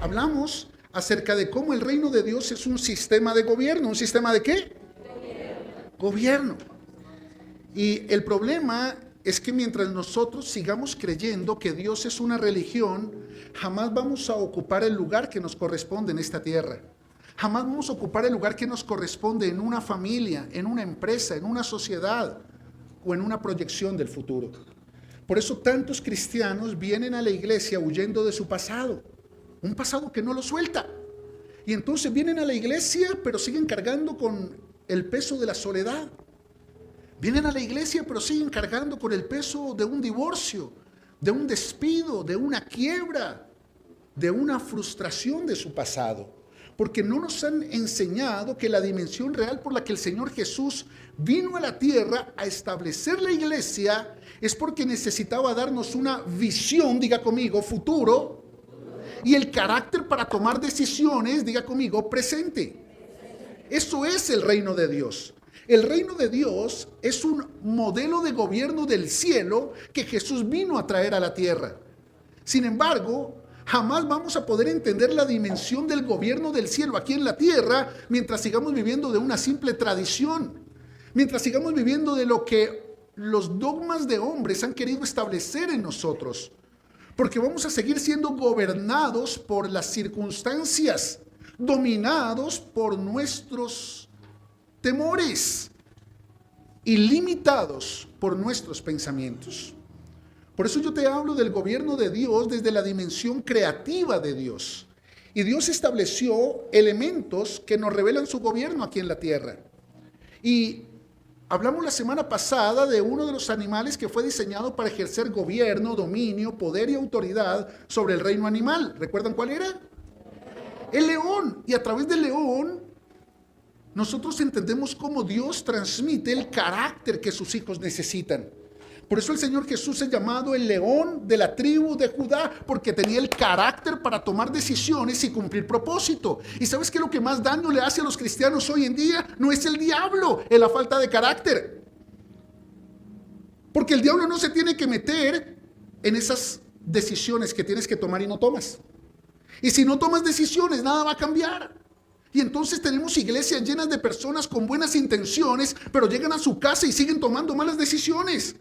hablamos acerca de cómo el reino de Dios es un sistema de gobierno. ¿Un sistema de qué? Gobierno. Y el problema es que mientras nosotros sigamos creyendo que Dios es una religión, jamás vamos a ocupar el lugar que nos corresponde en esta tierra. Jamás vamos a ocupar el lugar que nos corresponde en una familia, en una empresa, en una sociedad o en una proyección del futuro. Por eso tantos cristianos vienen a la iglesia huyendo de su pasado, un pasado que no lo suelta. Y entonces vienen a la iglesia, pero siguen cargando con el peso de la soledad. Vienen a la iglesia, pero siguen cargando con el peso de un divorcio, de un despido, de una quiebra, de una frustración de su pasado. Porque no nos han enseñado que la dimensión real por la que el Señor Jesús vino a la tierra a establecer la iglesia es porque necesitaba darnos una visión, diga conmigo, futuro, y el carácter para tomar decisiones, diga conmigo, presente. Eso es el reino de Dios. El reino de Dios es un modelo de gobierno del cielo que Jesús vino a traer a la tierra. Sin embargo, jamás vamos a poder entender la dimensión del gobierno del cielo aquí en la tierra mientras sigamos viviendo de una simple tradición, mientras sigamos viviendo de lo que los dogmas de hombres han querido establecer en nosotros, porque vamos a seguir siendo gobernados por las circunstancias, dominados por nuestros temores y limitados por nuestros pensamientos. Por eso yo te hablo del gobierno de Dios desde la dimensión creativa de Dios. Y Dios estableció elementos que nos revelan su gobierno aquí en la tierra. Y hablamos la semana pasada de uno de los animales que fue diseñado para ejercer gobierno, dominio, poder y autoridad sobre el reino animal. ¿Recuerdan cuál era? El león. Y a través del león nosotros entendemos cómo Dios transmite el carácter que sus hijos necesitan. Por eso el Señor Jesús es llamado el león de la tribu de Judá, porque tenía el carácter para tomar decisiones y cumplir propósito. ¿Y sabes qué? Lo que más daño le hace a los cristianos hoy en día no es el diablo, es la falta de carácter. Porque el diablo no se tiene que meter en esas decisiones que tienes que tomar y no tomas. Y si no tomas decisiones, nada va a cambiar. Y entonces tenemos iglesias llenas de personas con buenas intenciones, pero llegan a su casa y siguen tomando malas decisiones.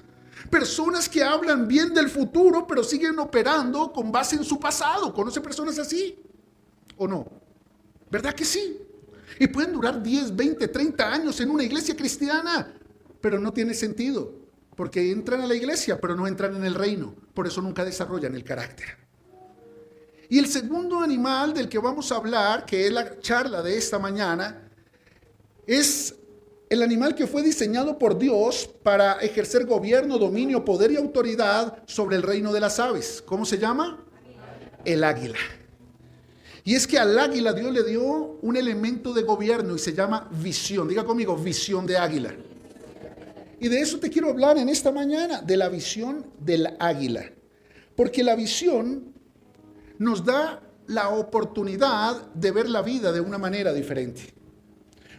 Personas que hablan bien del futuro, pero siguen operando con base en su pasado. ¿Conoce personas así? ¿O no? ¿Verdad que sí? Y pueden durar 10, 20, 30 años en una iglesia cristiana, pero no tiene sentido, porque entran a la iglesia, pero no entran en el reino. Por eso nunca desarrollan el carácter. Y el segundo animal del que vamos a hablar, que es la charla de esta mañana, es el animal que fue diseñado por Dios para ejercer gobierno, dominio, poder y autoridad sobre el reino de las aves. ¿Cómo se llama? El águila. Y es que al águila Dios le dio un elemento de gobierno y se llama visión. Diga conmigo, visión de águila. Y de eso te quiero hablar en esta mañana, de la visión del águila. Porque la visión nos da la oportunidad de ver la vida de una manera diferente.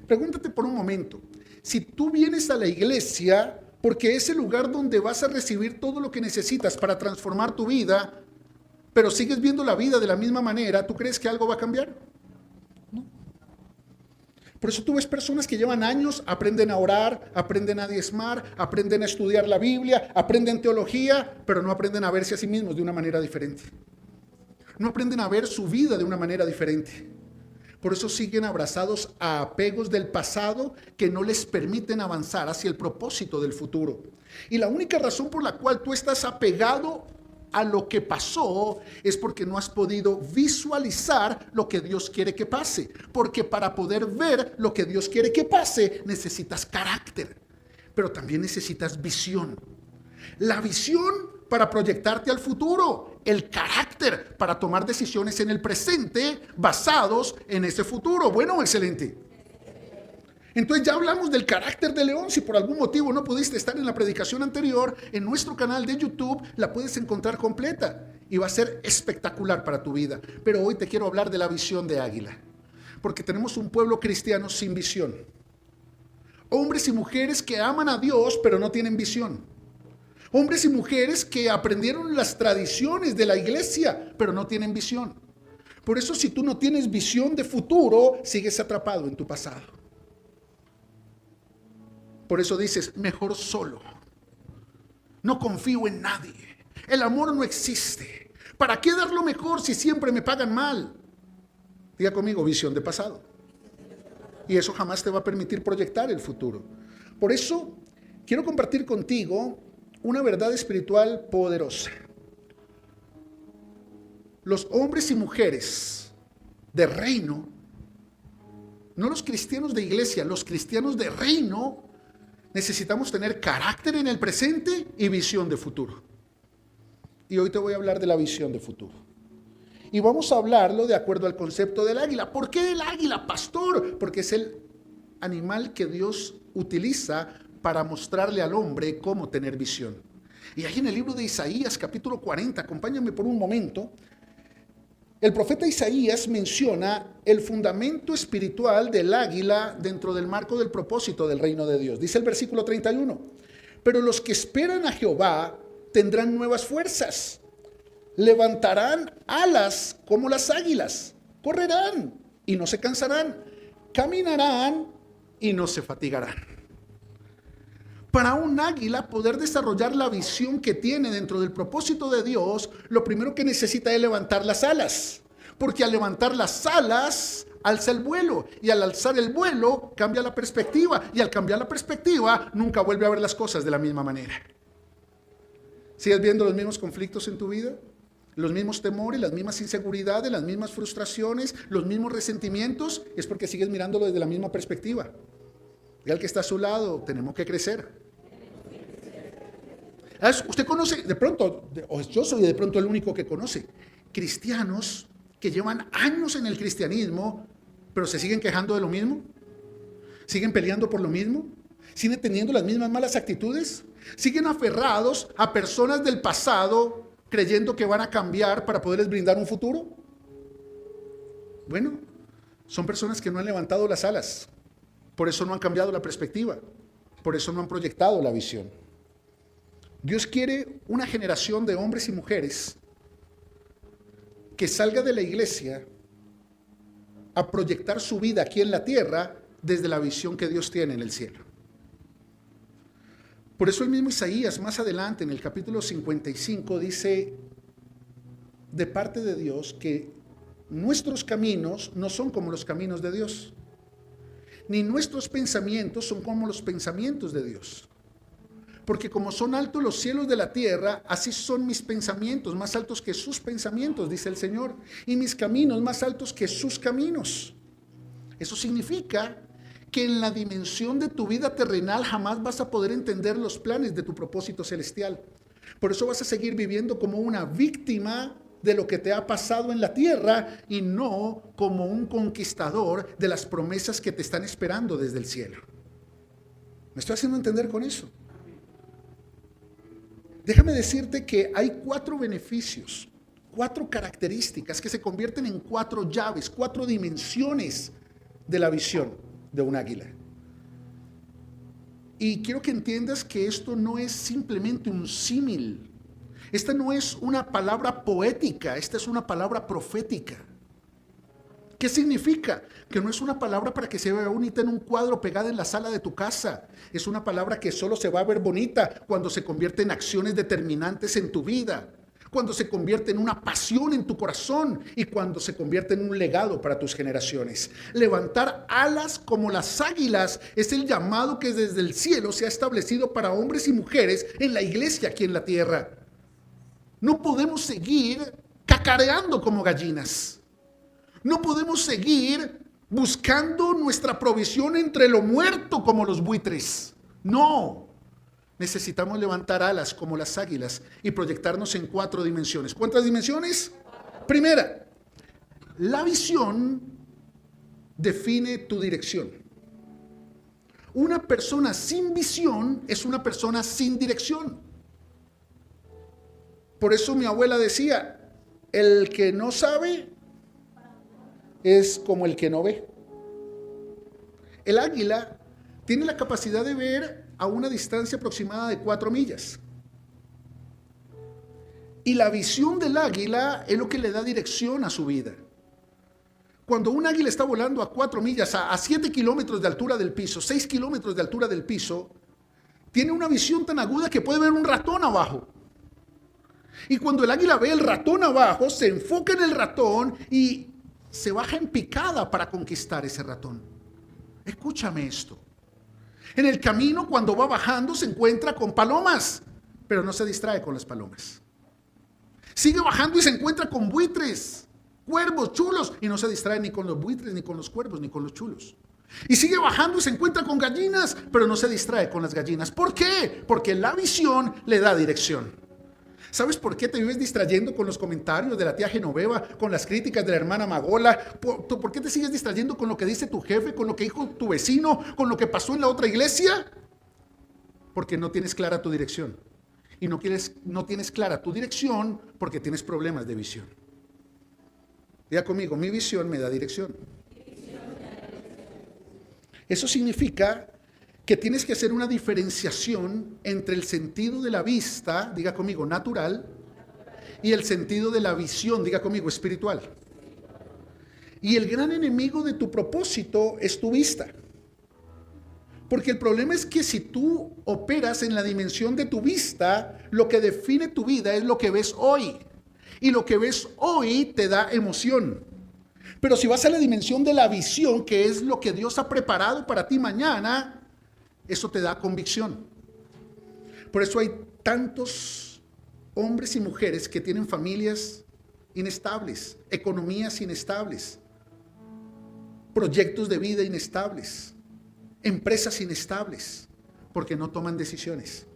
Pregúntate por un momento, si tú vienes a la iglesia porque es el lugar donde vas a recibir todo lo que necesitas para transformar tu vida, pero sigues viendo la vida de la misma manera, ¿tú crees que algo va a cambiar? No. Por eso tú ves personas que llevan años, aprenden a orar, aprenden a diezmar, aprenden a estudiar la Biblia, aprenden teología, pero no aprenden a verse a sí mismos de una manera diferente. No aprenden a ver su vida de una manera diferente. Por eso siguen abrazados a apegos del pasado que no les permiten avanzar hacia el propósito del futuro. Y la única razón por la cual tú estás apegado a lo que pasó es porque no has podido visualizar lo que Dios quiere que pase. Porque para poder ver lo que Dios quiere que pase, necesitas carácter, pero también necesitas visión. La visión para proyectarte al futuro, el carácter para tomar decisiones en el presente basados en ese futuro. Bueno, excelente. Entonces ya hablamos del carácter de león. Si por algún motivo no pudiste estar en la predicación anterior, en nuestro canal de YouTube la puedes encontrar completa y va a ser espectacular para tu vida. Pero hoy te quiero hablar de la visión de águila, porque tenemos un pueblo cristiano sin visión. Hombres y mujeres que aman a Dios pero no tienen visión. Hombres y mujeres que aprendieron las tradiciones de la iglesia, pero no tienen visión. Por eso si tú no tienes visión de futuro, sigues atrapado en tu pasado. Por eso dices, mejor solo. No confío en nadie. El amor no existe. ¿Para qué dar lo mejor si siempre me pagan mal? Diga conmigo, visión de pasado. Y eso jamás te va a permitir proyectar el futuro. Por eso quiero compartir contigo una verdad espiritual poderosa. Los hombres y mujeres de reino, no los cristianos de iglesia, los cristianos de reino, necesitamos tener carácter en el presente y visión de futuro. Y hoy te voy a hablar de la visión de futuro. Y vamos a hablarlo de acuerdo al concepto del águila. ¿Por qué el águila, pastor? Porque es el animal que Dios utiliza para mostrarle al hombre cómo tener visión. Y ahí en el libro de Isaías, capítulo 40, acompáñame por un momento. El profeta Isaías menciona el fundamento espiritual del águila dentro del marco del propósito del reino de Dios. Dice el versículo 31, pero los que esperan a Jehová tendrán nuevas fuerzas, levantarán alas como las águilas, correrán y no se cansarán, caminarán y no se fatigarán. Para un águila poder desarrollar la visión que tiene dentro del propósito de Dios, lo primero que necesita es levantar las alas. Porque al levantar las alas, alza el vuelo. Y al alzar el vuelo, cambia la perspectiva. Y al cambiar la perspectiva, nunca vuelve a ver las cosas de la misma manera. ¿Sigues viendo los mismos conflictos en tu vida? Los mismos temores, las mismas inseguridades, las mismas frustraciones, los mismos resentimientos. Es porque sigues mirándolo desde la misma perspectiva. Y al que está a su lado, tenemos que crecer. Usted conoce, de pronto, o yo soy de pronto el único que conoce, cristianos que llevan años en el cristianismo, pero se siguen quejando de lo mismo, siguen peleando por lo mismo, siguen teniendo las mismas malas actitudes, siguen aferrados a personas del pasado, creyendo que van a cambiar para poderles brindar un futuro. Bueno, son personas que no han levantado las alas. Por eso no han cambiado la perspectiva. Por eso no han proyectado la visión. Dios quiere una generación de hombres y mujeres que salga de la iglesia a proyectar su vida aquí en la tierra desde la visión que Dios tiene en el cielo. Por eso el mismo Isaías, más adelante en el capítulo 55, dice de parte de Dios que nuestros caminos no son como los caminos de Dios, ni nuestros pensamientos son como los pensamientos de Dios. Porque como son altos los cielos de la tierra, así son mis pensamientos, más altos que sus pensamientos, dice el Señor, y mis caminos más altos que sus caminos. Eso significa que en la dimensión de tu vida terrenal jamás vas a poder entender los planes de tu propósito celestial. Por eso vas a seguir viviendo como una víctima de lo que te ha pasado en la tierra y no como un conquistador de las promesas que te están esperando desde el cielo. ¿Me estoy haciendo entender con eso? Déjame decirte que hay 4 beneficios, 4 características que se convierten en 4 llaves, 4 dimensiones de la visión de un águila. Y quiero que entiendas que esto no es simplemente un símil. Esta no es una palabra poética, esta es una palabra profética. ¿Qué significa? Que no es una palabra para que se vea bonita en un cuadro pegada en la sala de tu casa. Es una palabra que solo se va a ver bonita cuando se convierte en acciones determinantes en tu vida, cuando se convierte en una pasión en tu corazón y cuando se convierte en un legado para tus generaciones. Levantar alas como las águilas es el llamado que desde el cielo se ha establecido para hombres y mujeres en la iglesia aquí en la tierra. No podemos seguir cacareando como gallinas. No podemos seguir buscando nuestra provisión entre lo muerto como los buitres. No. Necesitamos levantar alas como las águilas y proyectarnos en 4 dimensiones. ¿Cuántas dimensiones? Primera, la visión define tu dirección. Una persona sin visión es una persona sin dirección. Por eso mi abuela decía, el que no sabe es como el que no ve. El águila tiene la capacidad de ver a una distancia aproximada de 4 millas. Y la visión del águila es lo que le da dirección a su vida. Cuando un águila está volando a 4 millas, a 7 kilómetros de altura del piso, 6 kilómetros de altura del piso, tiene una visión tan aguda que puede ver un ratón abajo. Y cuando el águila ve el ratón abajo, se enfoca en el ratón y se baja en picada para conquistar ese ratón. Escúchame esto. En el camino, cuando va bajando, se encuentra con palomas, pero no se distrae con las palomas. Sigue bajando y se encuentra con buitres, cuervos, chulos, y no se distrae ni con los buitres, ni con los cuervos, ni con los chulos. Y sigue bajando y se encuentra con gallinas, pero no se distrae con las gallinas. ¿Por qué? Porque la visión le da dirección. ¿Sabes por qué te vives distrayendo con los comentarios de la tía Genoveva, con las críticas de la hermana Magola? ¿Por qué te sigues distrayendo con lo que dice tu jefe, con lo que dijo tu vecino, con lo que pasó en la otra iglesia? Porque no tienes clara tu dirección. Y no tienes clara tu dirección porque tienes problemas de visión. Diga conmigo, mi visión me da dirección. Eso significa que tienes que hacer una diferenciación entre el sentido de la vista, diga conmigo, natural, y el sentido de la visión, diga conmigo, espiritual. Y el gran enemigo de tu propósito es tu vista. Porque el problema es que si tú operas en la dimensión de tu vista, lo que define tu vida es lo que ves hoy. Y lo que ves hoy te da emoción. Pero si vas a la dimensión de la visión, que es lo que Dios ha preparado para ti mañana, eso te da convicción. Por eso hay tantos hombres y mujeres que tienen familias inestables, economías inestables, proyectos de vida inestables, empresas inestables, porque no toman decisiones.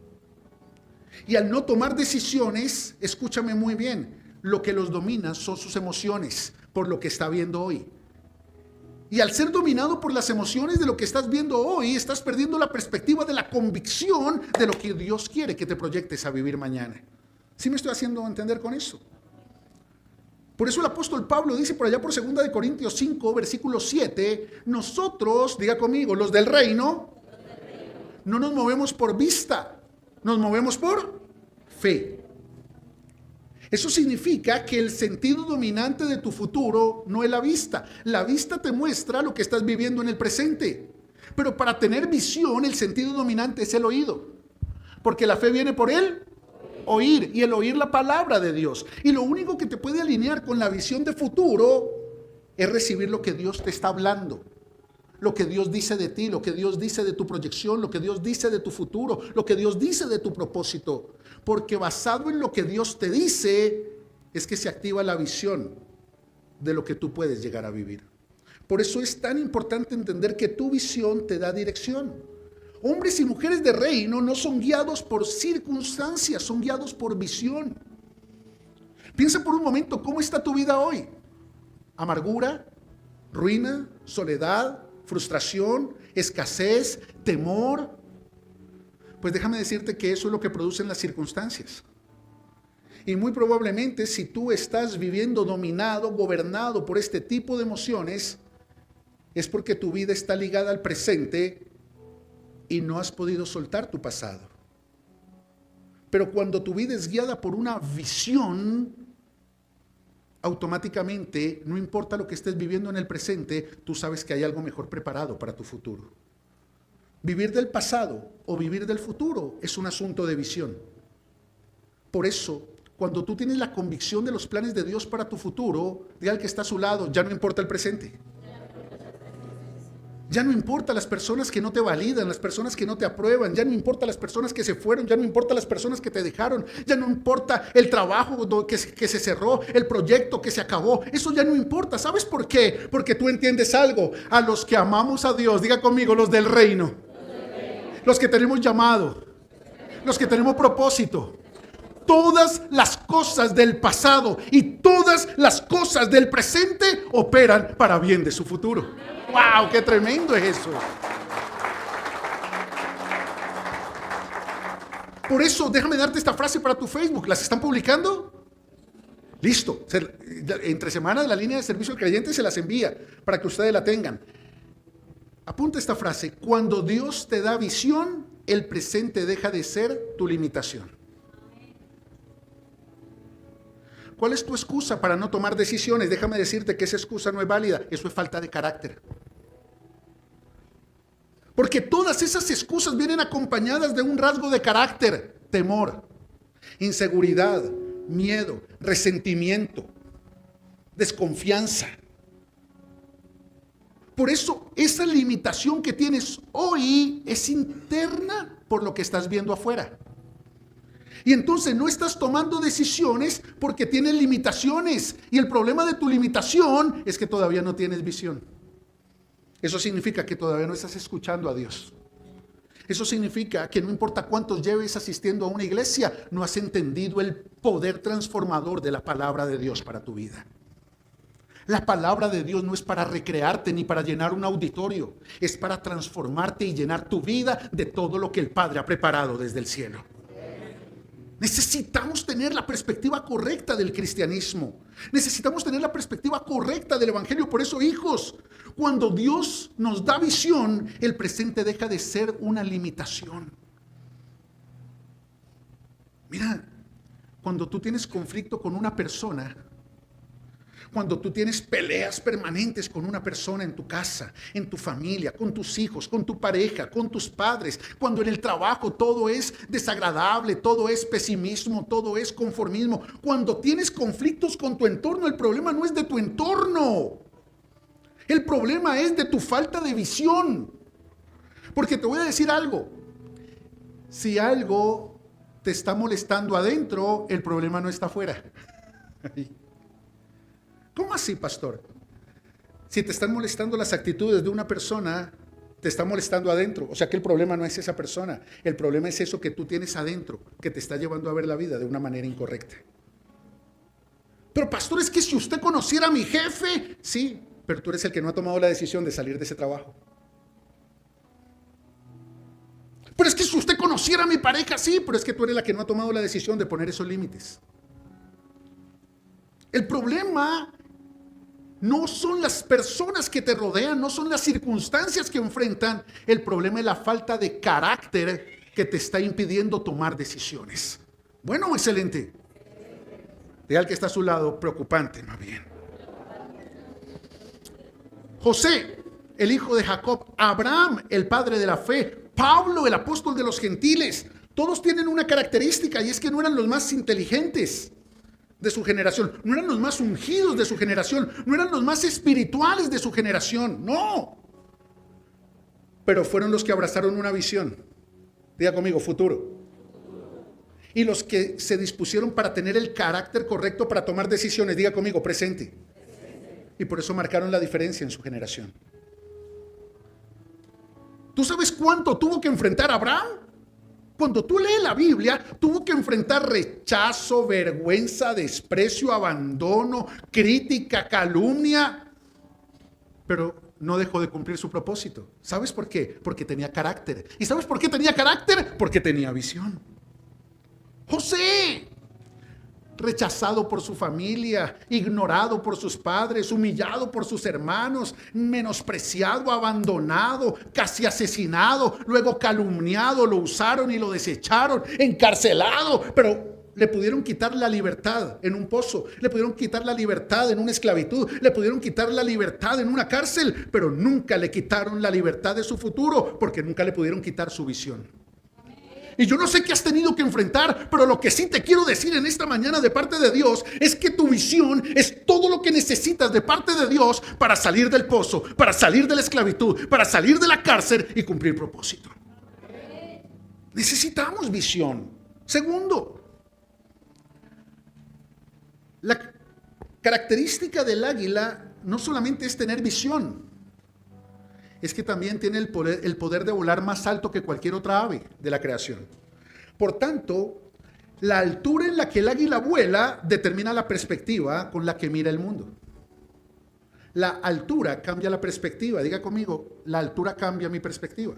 Y al no tomar decisiones, escúchame muy bien, lo que los domina son sus emociones, por lo que está viendo hoy. Y al ser dominado por las emociones de lo que estás viendo hoy, estás perdiendo la perspectiva de la convicción de lo que Dios quiere que te proyectes a vivir mañana. ¿Sí me estoy haciendo entender con eso? Por eso el apóstol Pablo dice por allá por 2 de Corintios 5, versículo 7, nosotros, diga conmigo, los del reino, no nos movemos por vista, nos movemos por fe. Eso significa que el sentido dominante de tu futuro no es la vista. La vista te muestra lo que estás viviendo en el presente. Pero para tener visión, el sentido dominante es el oído. Porque la fe viene por el oír. Y el oír la palabra de Dios. Y lo único que te puede alinear con la visión de futuro es recibir lo que Dios te está hablando. Lo que Dios dice de ti, lo que Dios dice de tu proyección, lo que Dios dice de tu futuro, lo que Dios dice de tu propósito. Porque basado en lo que Dios te dice, es que se activa la visión de lo que tú puedes llegar a vivir. Por eso es tan importante entender que tu visión te da dirección. Hombres y mujeres de reino no son guiados por circunstancias, son guiados por visión. Piensa por un momento, ¿cómo está tu vida hoy? ¿Amargura? ¿Ruina? ¿Soledad? ¿Frustración? ¿Escasez? ¿Temor? Pues déjame decirte que eso es lo que producen las circunstancias. Y muy probablemente si tú estás viviendo dominado, gobernado por este tipo de emociones, es porque tu vida está ligada al presente y no has podido soltar tu pasado. Pero cuando tu vida es guiada por una visión, automáticamente, no importa lo que estés viviendo en el presente, tú sabes que hay algo mejor preparado para tu futuro. Vivir del pasado o vivir del futuro es un asunto de visión. Por eso, cuando tú tienes la convicción de los planes de Dios para tu futuro, diga al que está a su lado, ya no importa el presente. Ya no importa las personas que no te validan, las personas que no te aprueban, ya no importa las personas que se fueron, ya no importa las personas que te dejaron, ya no importa el trabajo que se cerró, el proyecto que se acabó, eso ya no importa. ¿Sabes por qué? Porque tú entiendes algo, a los que amamos a Dios, diga conmigo, los del reino, los que tenemos llamado, los que tenemos propósito, todas las cosas del pasado y todas las cosas del presente operan para bien de su futuro. ¡Wow! ¡Qué tremendo es eso! Por eso, déjame darte esta frase para tu Facebook. ¿Las están publicando? Listo. Entre semana de la línea de servicio al creyente se las envía para que ustedes la tengan. Apunta esta frase. Cuando Dios te da visión, el presente deja de ser tu limitación. ¿Cuál es tu excusa para no tomar decisiones? Déjame decirte que esa excusa no es válida. Eso es falta de carácter. Porque todas esas excusas vienen acompañadas de un rasgo de carácter: temor, inseguridad, miedo, resentimiento, desconfianza. Por eso esa limitación que tienes hoy es interna por lo que estás viendo afuera. Y entonces no estás tomando decisiones porque tienes limitaciones. Y el problema de tu limitación es que todavía no tienes visión. Eso significa que todavía no estás escuchando a Dios. Eso significa que no importa cuántos lleves asistiendo a una iglesia, no has entendido el poder transformador de la palabra de Dios para tu vida. La palabra de Dios no es para recrearte ni para llenar un auditorio. Es para transformarte y llenar tu vida de todo lo que el Padre ha preparado desde el cielo. Necesitamos tener la perspectiva correcta del cristianismo. Necesitamos tener la perspectiva correcta del evangelio. Por eso, hijos, cuando Dios nos da visión, el presente deja de ser una limitación. Mira, cuando tú tienes conflicto con una persona, cuando tú tienes peleas permanentes con una persona en tu casa, en tu familia, con tus hijos, con tu pareja, con tus padres, cuando en el trabajo todo es desagradable, todo es pesimismo, todo es conformismo, cuando tienes conflictos con tu entorno, el problema no es de tu entorno. El problema es de tu falta de visión. Porque te voy a decir algo. Si algo te está molestando adentro, el problema no está afuera. ¿Cómo así, pastor? Si te están molestando las actitudes de una persona, te está molestando adentro. O sea que el problema no es esa persona. El problema es eso que tú tienes adentro, que te está llevando a ver la vida de una manera incorrecta. Pero pastor, es que si usted conociera a mi jefe, sí, pero tú eres el que no ha tomado la decisión de salir de ese trabajo. Pero es que si usted conociera a mi pareja, sí, pero es que tú eres la que no ha tomado la decisión de poner esos límites. El problema no son las personas que te rodean, no son las circunstancias que enfrentan. El problema es la falta de carácter que te está impidiendo tomar decisiones. Bueno, excelente. Diga al que está a su lado, preocupante, más bien. José, el hijo de Jacob, Abraham, el padre de la fe, Pablo, el apóstol de los gentiles, todos tienen una característica, y es que no eran los más inteligentes de su generación, no eran los más ungidos de su generación, no eran los más espirituales de su generación, no. Pero fueron los que abrazaron una visión. Diga conmigo, futuro. Y los que se dispusieron para tener el carácter correcto para tomar decisiones. Diga conmigo, presente. Y por eso marcaron la diferencia en su generación. ¿Tú sabes cuánto tuvo que enfrentar Abraham? Cuando tú lees la Biblia, tuvo que enfrentar rechazo, vergüenza, desprecio, abandono, crítica, calumnia. Pero no dejó de cumplir su propósito. ¿Sabes por qué? Porque tenía carácter. ¿Y sabes por qué tenía carácter? Porque tenía visión. José, rechazado por su familia, ignorado por sus padres, humillado por sus hermanos, menospreciado, abandonado, casi asesinado, luego calumniado, lo usaron y lo desecharon, encarcelado, pero le pudieron quitar la libertad en un pozo, le pudieron quitar la libertad en una esclavitud, le pudieron quitar la libertad en una cárcel, pero nunca le quitaron la libertad de su futuro, porque nunca le pudieron quitar su visión. Y yo no sé qué has tenido que enfrentar, pero lo que sí te quiero decir en esta mañana de parte de Dios es que tu visión es todo lo que necesitas de parte de Dios para salir del pozo, para salir de la esclavitud, para salir de la cárcel y cumplir propósito. Necesitamos visión. Segundo, la característica del águila no solamente es tener visión, es que también tiene el poder de volar más alto que cualquier otra ave de la creación. Por tanto, la altura en la que el águila vuela determina la perspectiva con la que mira el mundo. La altura cambia la perspectiva. Diga conmigo, la altura cambia mi perspectiva.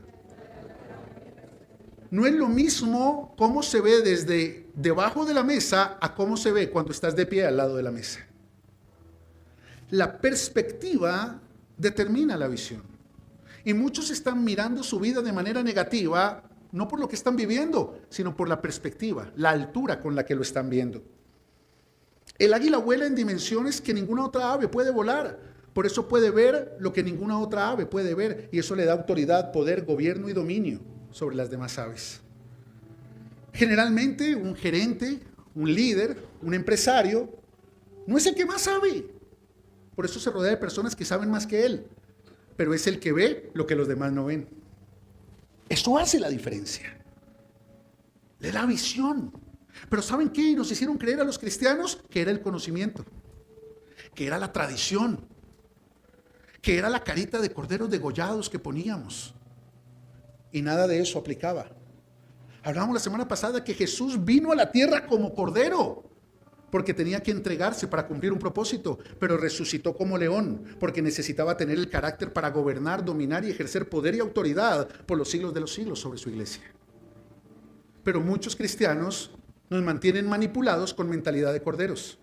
No es lo mismo cómo se ve desde debajo de la mesa a cómo se ve cuando estás de pie al lado de la mesa. La perspectiva determina la visión. Y muchos están mirando su vida de manera negativa, no por lo que están viviendo, sino por la perspectiva, la altura con la que lo están viendo. El águila vuela en dimensiones que ninguna otra ave puede volar. Por eso puede ver lo que ninguna otra ave puede ver. Y eso le da autoridad, poder, gobierno y dominio sobre las demás aves. Generalmente un gerente, un líder, un empresario, no es el que más sabe. Por eso se rodea de personas que saben más que él. Pero es el que ve lo que los demás no ven. Eso hace la diferencia. Le da visión. Pero ¿saben qué? Nos hicieron creer a los cristianos que era el conocimiento, que era la tradición, que era la carita de corderos degollados que poníamos. Y nada de eso aplicaba. Hablábamos la semana pasada que Jesús vino a la tierra como cordero, porque tenía que entregarse para cumplir un propósito, pero resucitó como león, porque necesitaba tener el carácter para gobernar, dominar y ejercer poder y autoridad por los siglos de los siglos sobre su iglesia. Pero muchos cristianos nos mantienen manipulados con mentalidad de corderos,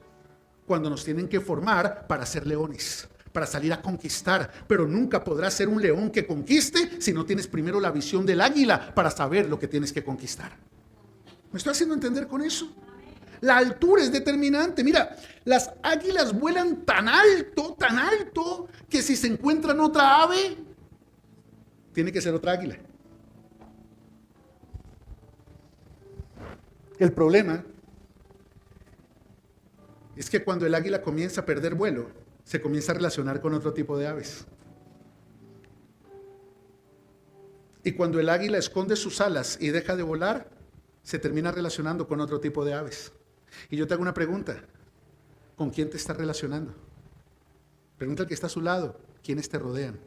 cuando nos tienen que formar para ser leones, para salir a conquistar. Pero nunca podrás ser un león que conquiste si no tienes primero la visión del águila para saber lo que tienes que conquistar. ¿Me estoy haciendo entender con eso? La altura es determinante. Mira, las águilas vuelan tan alto, que si se encuentran otra ave, tiene que ser otra águila. El problema es que cuando el águila comienza a perder vuelo, se comienza a relacionar con otro tipo de aves. Y cuando el águila esconde sus alas y deja de volar, se termina relacionando con otro tipo de aves. Y yo te hago una pregunta: ¿con quién te estás relacionando? Pregunta al que está a su lado: ¿quiénes te rodean?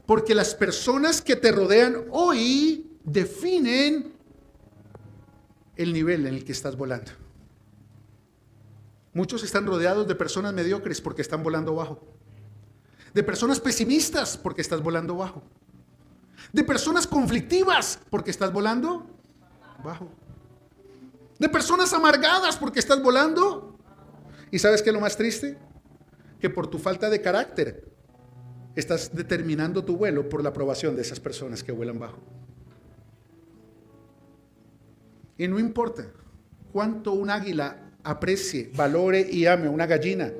Porque las personas que te rodean hoy definen el nivel en el que estás volando. Muchos están rodeados de personas mediocres porque están volando bajo, de personas pesimistas porque estás volando bajo, de personas conflictivas porque estás volando bajo, de personas amargadas porque estás volando. ¿Y sabes qué es lo más triste? Que por tu falta de carácter estás determinando tu vuelo por la aprobación de esas personas que vuelan bajo. Y no importa cuánto un águila aprecie, valore y ame a una gallina,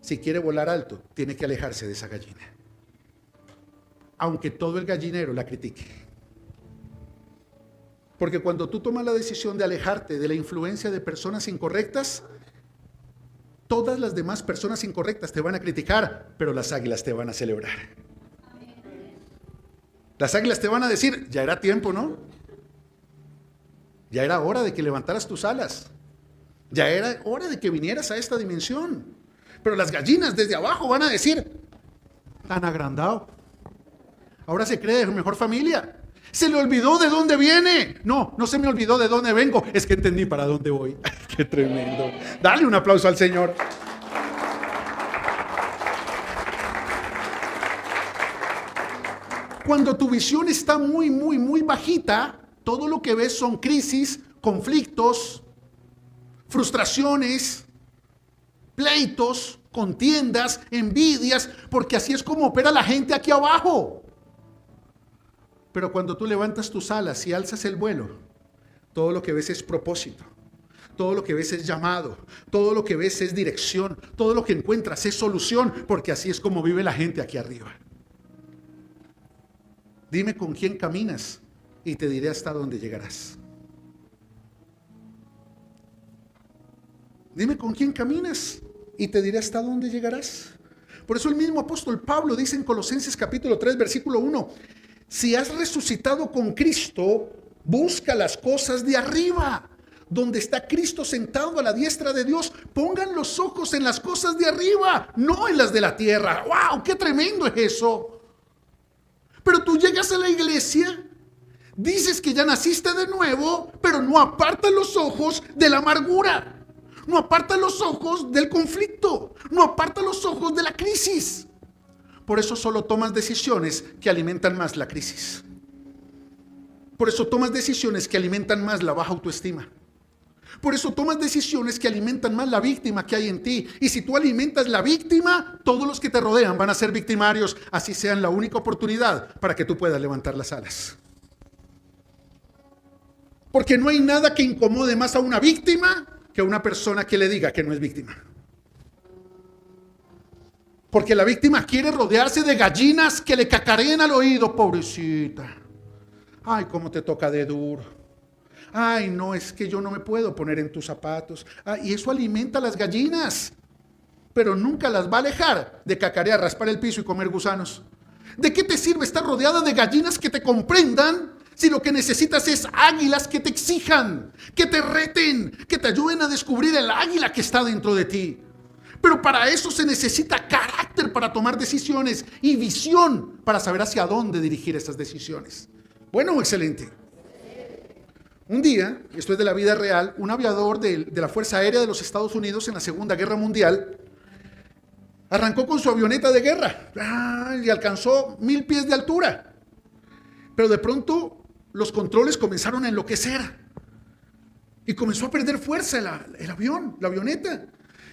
si quiere volar alto, tiene que alejarse de esa gallina, aunque todo el gallinero la critique. Porque cuando tú tomas la decisión de alejarte de la influencia de personas incorrectas, todas las demás personas incorrectas te van a criticar, pero las águilas te van a celebrar. Las águilas te van a decir: ya era tiempo, ¿no? Ya era hora de que levantaras tus alas. Ya era hora de que vinieras a esta dimensión. Pero las gallinas desde abajo van a decir: tan agrandado. Ahora se cree de mejor familia. Se le olvidó de dónde viene. No, no se me olvidó de dónde vengo. Es que entendí para dónde voy. Qué tremendo. Dale un aplauso al Señor. Cuando tu visión está muy bajita, todo lo que ves son crisis, conflictos, frustraciones, pleitos, contiendas, envidias, porque así es como opera la gente aquí abajo. Pero cuando tú levantas tus alas y alzas el vuelo, todo lo que ves es propósito, todo lo que ves es llamado, todo lo que ves es dirección, todo lo que encuentras es solución, porque así es como vive la gente aquí arriba. Dime con quién caminas y te diré hasta dónde llegarás. Dime con quién caminas y te diré hasta dónde llegarás. Por eso el mismo apóstol Pablo dice en Colosenses capítulo 3, versículo 1: si has resucitado con Cristo, busca las cosas de arriba, donde está Cristo sentado a la diestra de Dios. Pongan los ojos en las cosas de arriba, no en las de la tierra. ¡Wow! ¡Qué tremendo es eso! Pero tú llegas a la iglesia, dices que ya naciste de nuevo, pero no apartas los ojos de la amargura. No aparta los ojos del conflicto, no aparta los ojos de la crisis. Por eso solo tomas decisiones que alimentan más la crisis. Por eso tomas decisiones que alimentan más la baja autoestima. Por eso tomas decisiones que alimentan más la víctima que hay en ti. Y si tú alimentas la víctima, todos los que te rodean van a ser victimarios, así sean la única oportunidad para que tú puedas levantar las alas. Porque no hay nada que incomode más a una víctima que una persona que le diga que no es víctima. Porque la víctima quiere rodearse de gallinas que le cacareen al oído. Pobrecita. Ay, cómo te toca de duro. Ay, no, es que yo no me puedo poner en tus zapatos. Y eso alimenta a las gallinas. Pero nunca las va a alejar de cacarear, raspar el piso y comer gusanos. ¿De qué te sirve estar rodeada de gallinas que te comprendan si lo que necesitas es águilas que te exijan, que te reten, que te ayuden a descubrir el águila que está dentro de ti? Pero para eso se necesita carácter para tomar decisiones y visión para saber hacia dónde dirigir esas decisiones. Bueno, excelente. Un día, esto es de la vida real, un aviador de la Fuerza Aérea de los Estados Unidos en la Segunda Guerra Mundial arrancó con su avioneta de guerra y alcanzó 1000 pies de altura. Pero de pronto los controles comenzaron a enloquecer y comenzó a perder fuerza el avión, la avioneta.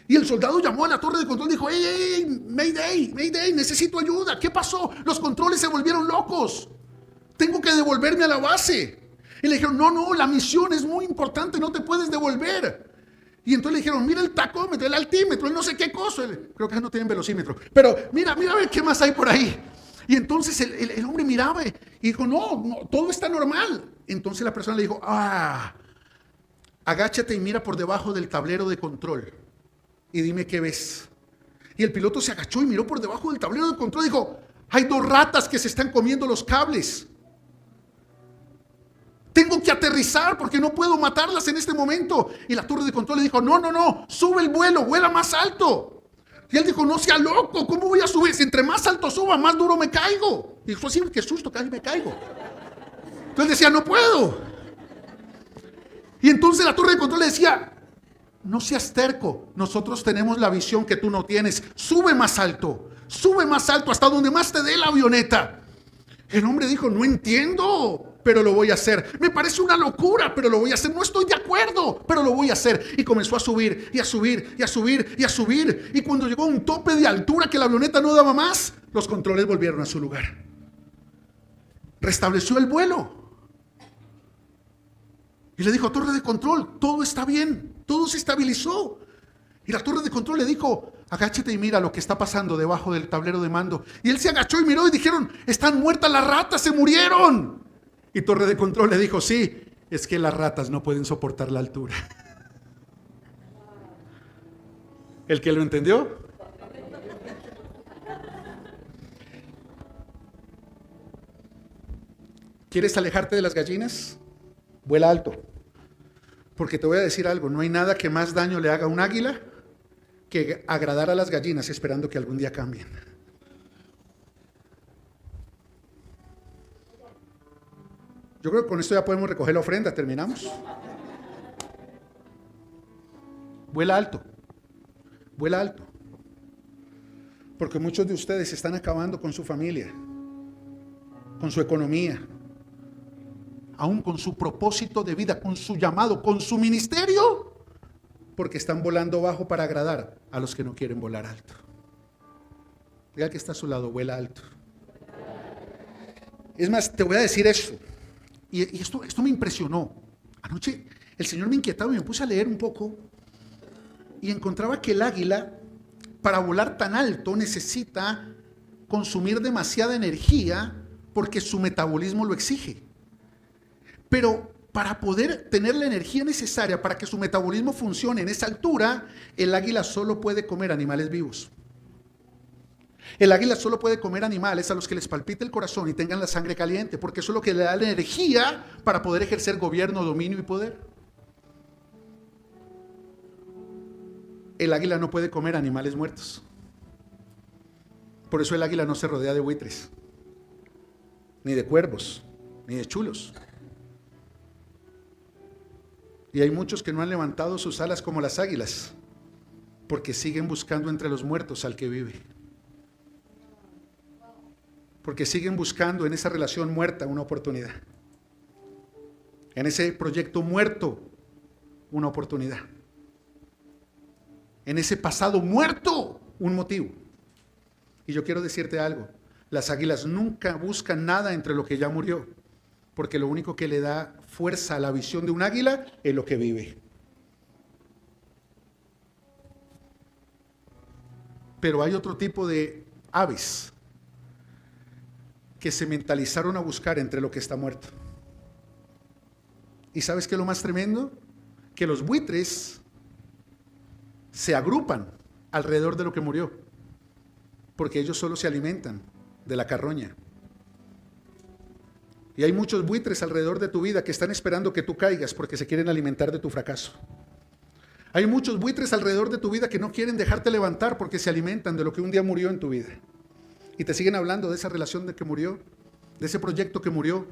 Y el soldado llamó a la torre de control y dijo: ¡Ey, Mayday, Mayday, necesito ayuda! ¿Qué pasó? Los controles se volvieron locos. Tengo que devolverme a la base. Y le dijeron: no, la misión es muy importante, no te puedes devolver. Y entonces le dijeron: mira el tacómetro, el altímetro, el no sé qué cosa. Creo que no tienen velocímetro. Pero mira a ver qué más hay por ahí. Y entonces el hombre miraba y dijo: no, todo está normal. Entonces la persona le dijo: agáchate y mira por debajo del tablero de control y dime qué ves. Y el piloto se agachó y miró por debajo del tablero de control y dijo: hay 2 ratas que se están comiendo los cables. Tengo que aterrizar porque no puedo matarlas en este momento. Y la torre de control le dijo: no, sube el vuelo, vuela más alto. Y él dijo: no sea loco, ¿cómo voy a subir? Si entre más alto suba, más duro me caigo. Y dijo: así, qué susto, casi me caigo. Entonces decía: no puedo. Y entonces la torre de control le decía: no seas terco, nosotros tenemos la visión que tú no tienes. Sube más alto hasta donde más te dé la avioneta. El hombre dijo: no entiendo, pero lo voy a hacer. Me parece una locura, pero lo voy a hacer. No estoy de acuerdo, pero lo voy a hacer. Y comenzó a subir, y a subir, y a subir, y a subir. Y cuando llegó a un tope de altura que la avioneta no daba más, los controles volvieron a su lugar. Restableció el vuelo. Y le dijo: torre de control, todo está bien, todo se estabilizó. Y la torre de control le dijo: agáchate y mira lo que está pasando debajo del tablero de mando. Y él se agachó y miró y dijeron: están muertas las ratas, se murieron. Y torre de control le dijo: sí, es que las ratas no pueden soportar la altura. ¿El que lo entendió? ¿Quieres alejarte de las gallinas? Vuela alto. Porque te voy a decir algo: no hay nada que más daño le haga a un águila que agradar a las gallinas esperando que algún día cambien. Yo creo que con esto ya podemos recoger la ofrenda. ¿Terminamos? Vuela alto. Vuela alto. Porque muchos de ustedes están acabando con su familia, con su economía, aún con su propósito de vida, con su llamado, con su ministerio, porque están volando bajo para agradar a los que no quieren volar alto. Diga que está a su lado: vuela alto. Es más, te voy a decir eso. Y esto me impresionó. Anoche el Señor me inquietaba y me puse a leer un poco y encontraba que el águila, para volar tan alto, necesita consumir demasiada energía porque su metabolismo lo exige. Pero para poder tener la energía necesaria para que su metabolismo funcione en esa altura, el águila solo puede comer animales vivos. El águila solo puede comer animales a los que les palpite el corazón y tengan la sangre caliente, porque eso es lo que le da la energía para poder ejercer gobierno, dominio y poder. El águila no puede comer animales muertos. Por eso el águila no se rodea de buitres, ni de cuervos, ni de chulos. Y hay muchos que no han levantado sus alas como las águilas, porque siguen buscando entre los muertos al que vive. Porque siguen buscando en esa relación muerta una oportunidad. En ese proyecto muerto una oportunidad. En ese pasado muerto un motivo. Y yo quiero decirte algo: las águilas nunca buscan nada entre lo que ya murió, porque lo único que le da fuerza a la visión de un águila es lo que vive. Pero hay otro tipo de aves que se mentalizaron a buscar entre lo que está muerto. ¿Y sabes qué es lo más tremendo? Que los buitres se agrupan alrededor de lo que murió, porque ellos solo se alimentan de la carroña. Y hay muchos buitres alrededor de tu vida que están esperando que tú caigas porque se quieren alimentar de tu fracaso. Hay muchos buitres alrededor de tu vida que no quieren dejarte levantar porque se alimentan de lo que un día murió en tu vida. Y te siguen hablando de esa relación de que murió, de ese proyecto que murió,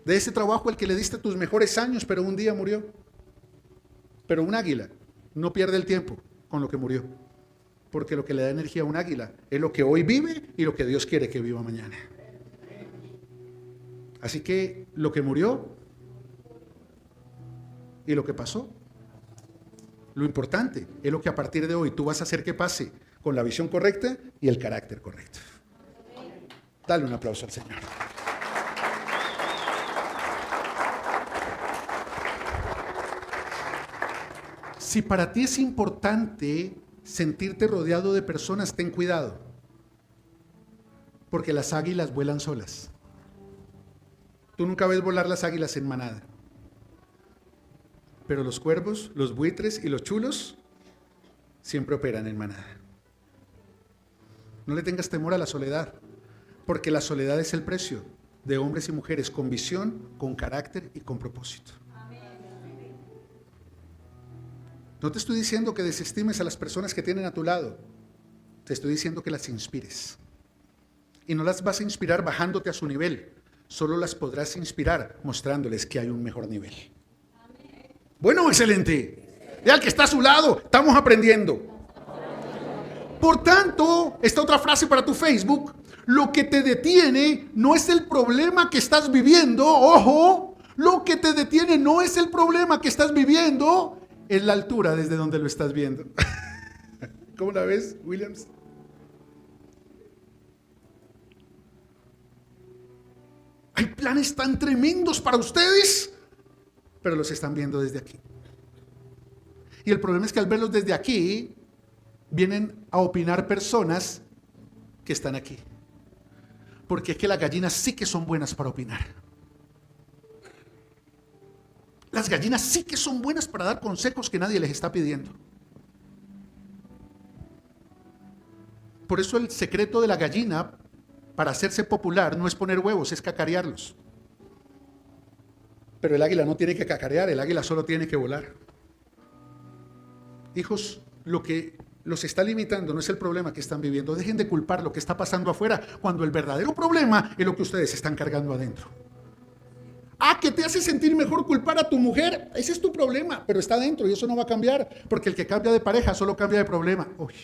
de ese trabajo al que le diste tus mejores años, pero un día murió. Pero un águila no pierde el tiempo con lo que murió, porque lo que le da energía a un águila es lo que hoy vive y lo que Dios quiere que viva mañana. Así que lo que murió y lo que pasó, lo importante es lo que a partir de hoy tú vas a hacer que pase con la visión correcta y el carácter correcto. Dale un aplauso al Señor. Si para ti es importante sentirte rodeado de personas, ten cuidado, porque las águilas vuelan solas. Tú nunca ves volar las águilas en manada, pero los cuervos, los buitres y los chulos siempre operan en manada. No le tengas temor a la soledad, porque la soledad es el precio de hombres y mujeres con visión, con carácter y con propósito. No te estoy diciendo que desestimes a las personas que tienen a tu lado, te estoy diciendo que las inspires. Y no las vas a inspirar bajándote a su nivel, solo las podrás inspirar mostrándoles que hay un mejor nivel. Bueno, excelente. Ya al que está a su lado, estamos aprendiendo. Por tanto, esta otra frase para tu Facebook: lo que te detiene no es el problema que estás viviendo, ojo, lo que te detiene no es el problema que estás viviendo, es la altura desde donde lo estás viendo. ¿Cómo la ves, Williams? Hay planes tan tremendos para ustedes, pero los están viendo desde aquí. Y el problema es que al verlos desde aquí, vienen a opinar personas que están aquí. Porque es que las gallinas sí que son buenas para opinar. Las gallinas sí que son buenas para dar consejos que nadie les está pidiendo. Por eso el secreto de la gallina para hacerse popular no es poner huevos, es cacarearlos. Pero el águila no tiene que cacarear, el águila solo tiene que volar. Hijos, lo que los está limitando no es el problema que están viviendo. Dejen de culpar lo que está pasando afuera, cuando el verdadero problema es lo que ustedes están cargando adentro. Ah, que te hace sentir mejor culpar a tu mujer, ese es tu problema, pero está adentro y eso no va a cambiar, porque el que cambia de pareja solo cambia de problema. Uy.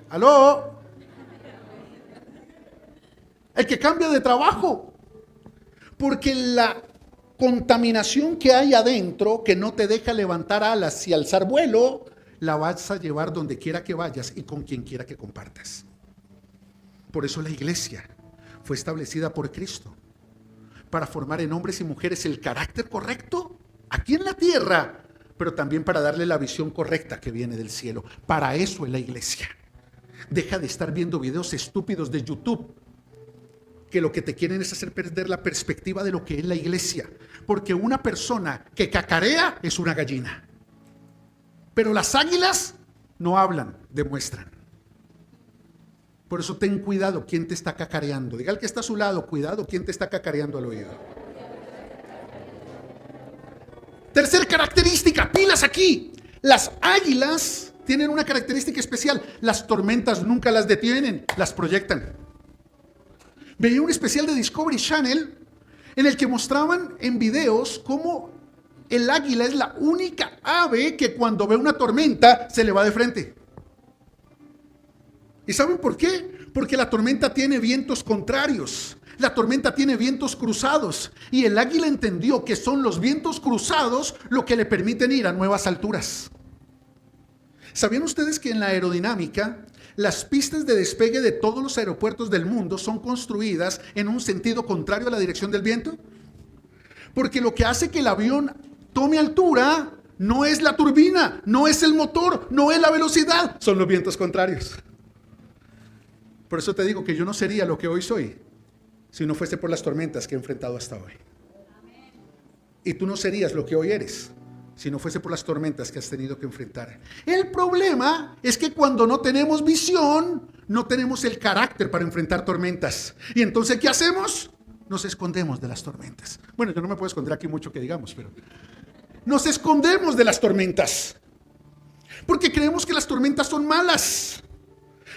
¿Aló? El que cambia de trabajo, porque la contaminación que hay adentro, que no te deja levantar alas y alzar vuelo, la vas a llevar donde quiera que vayas y con quien quiera que compartas. Por eso la iglesia fue establecida por Cristo, para formar en hombres y mujeres el carácter correcto aquí en la tierra, pero también para darle la visión correcta que viene del cielo. Para eso es la iglesia. Deja de estar viendo videos estúpidos de YouTube, que lo que te quieren es hacer perder la perspectiva de lo que es la iglesia. Porque una persona que cacarea es una gallina. Pero las águilas no hablan, demuestran. Por eso ten cuidado quién te está cacareando. Diga al que está a su lado, cuidado quién te está cacareando al oído. Tercer característica, pilas aquí. Las águilas tienen una característica especial. Las tormentas nunca las detienen, las proyectan. Veía un especial de Discovery Channel en el que mostraban en videos cómo el águila es la única ave que cuando ve una tormenta se le va de frente. ¿Y saben por qué? Porque la tormenta tiene vientos contrarios. La tormenta tiene vientos cruzados. Y el águila entendió que son los vientos cruzados lo que le permiten ir a nuevas alturas. ¿Sabían ustedes que en la aerodinámica las pistas de despegue de todos los aeropuertos del mundo son construidas en un sentido contrario a la dirección del viento? Porque lo que hace que el avión tome altura no es la turbina, no es el motor, no es la velocidad, son los vientos contrarios. Por eso te digo que yo no sería lo que hoy soy si no fuese por las tormentas que he enfrentado hasta hoy. Y tú no serías lo que hoy eres si no fuese por las tormentas que has tenido que enfrentar. El problema es que cuando no tenemos visión, no tenemos el carácter para enfrentar tormentas. Y entonces, ¿qué hacemos? Nos escondemos de las tormentas. Bueno, yo no me puedo esconder aquí mucho que digamos, pero nos escondemos de las tormentas. Porque creemos que las tormentas son malas.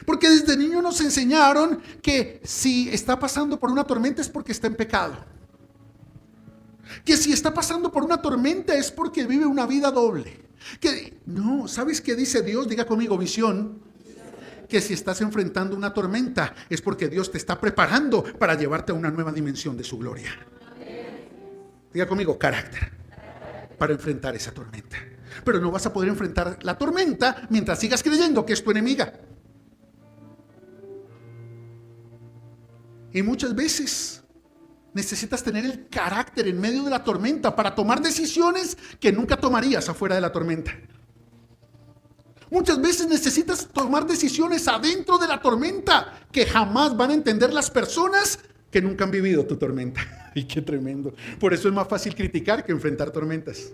Porque desde niño nos enseñaron que si está pasando por una tormenta es porque está en pecado. Que si está pasando por una tormenta es porque vive una vida doble. Que no, ¿sabes qué dice Dios? Diga conmigo, visión. Que si estás enfrentando una tormenta es porque Dios te está preparando para llevarte a una nueva dimensión de su gloria. Diga conmigo, carácter para enfrentar esa tormenta. Pero no vas a poder enfrentar la tormenta mientras sigas creyendo que es tu enemiga. Y muchas veces necesitas tener el carácter en medio de la tormenta para tomar decisiones que nunca tomarías afuera de la tormenta. Muchas veces necesitas tomar decisiones adentro de la tormenta que jamás van a entender las personas que nunca han vivido tu tormenta. Y qué tremendo. Por eso es más fácil criticar que enfrentar tormentas.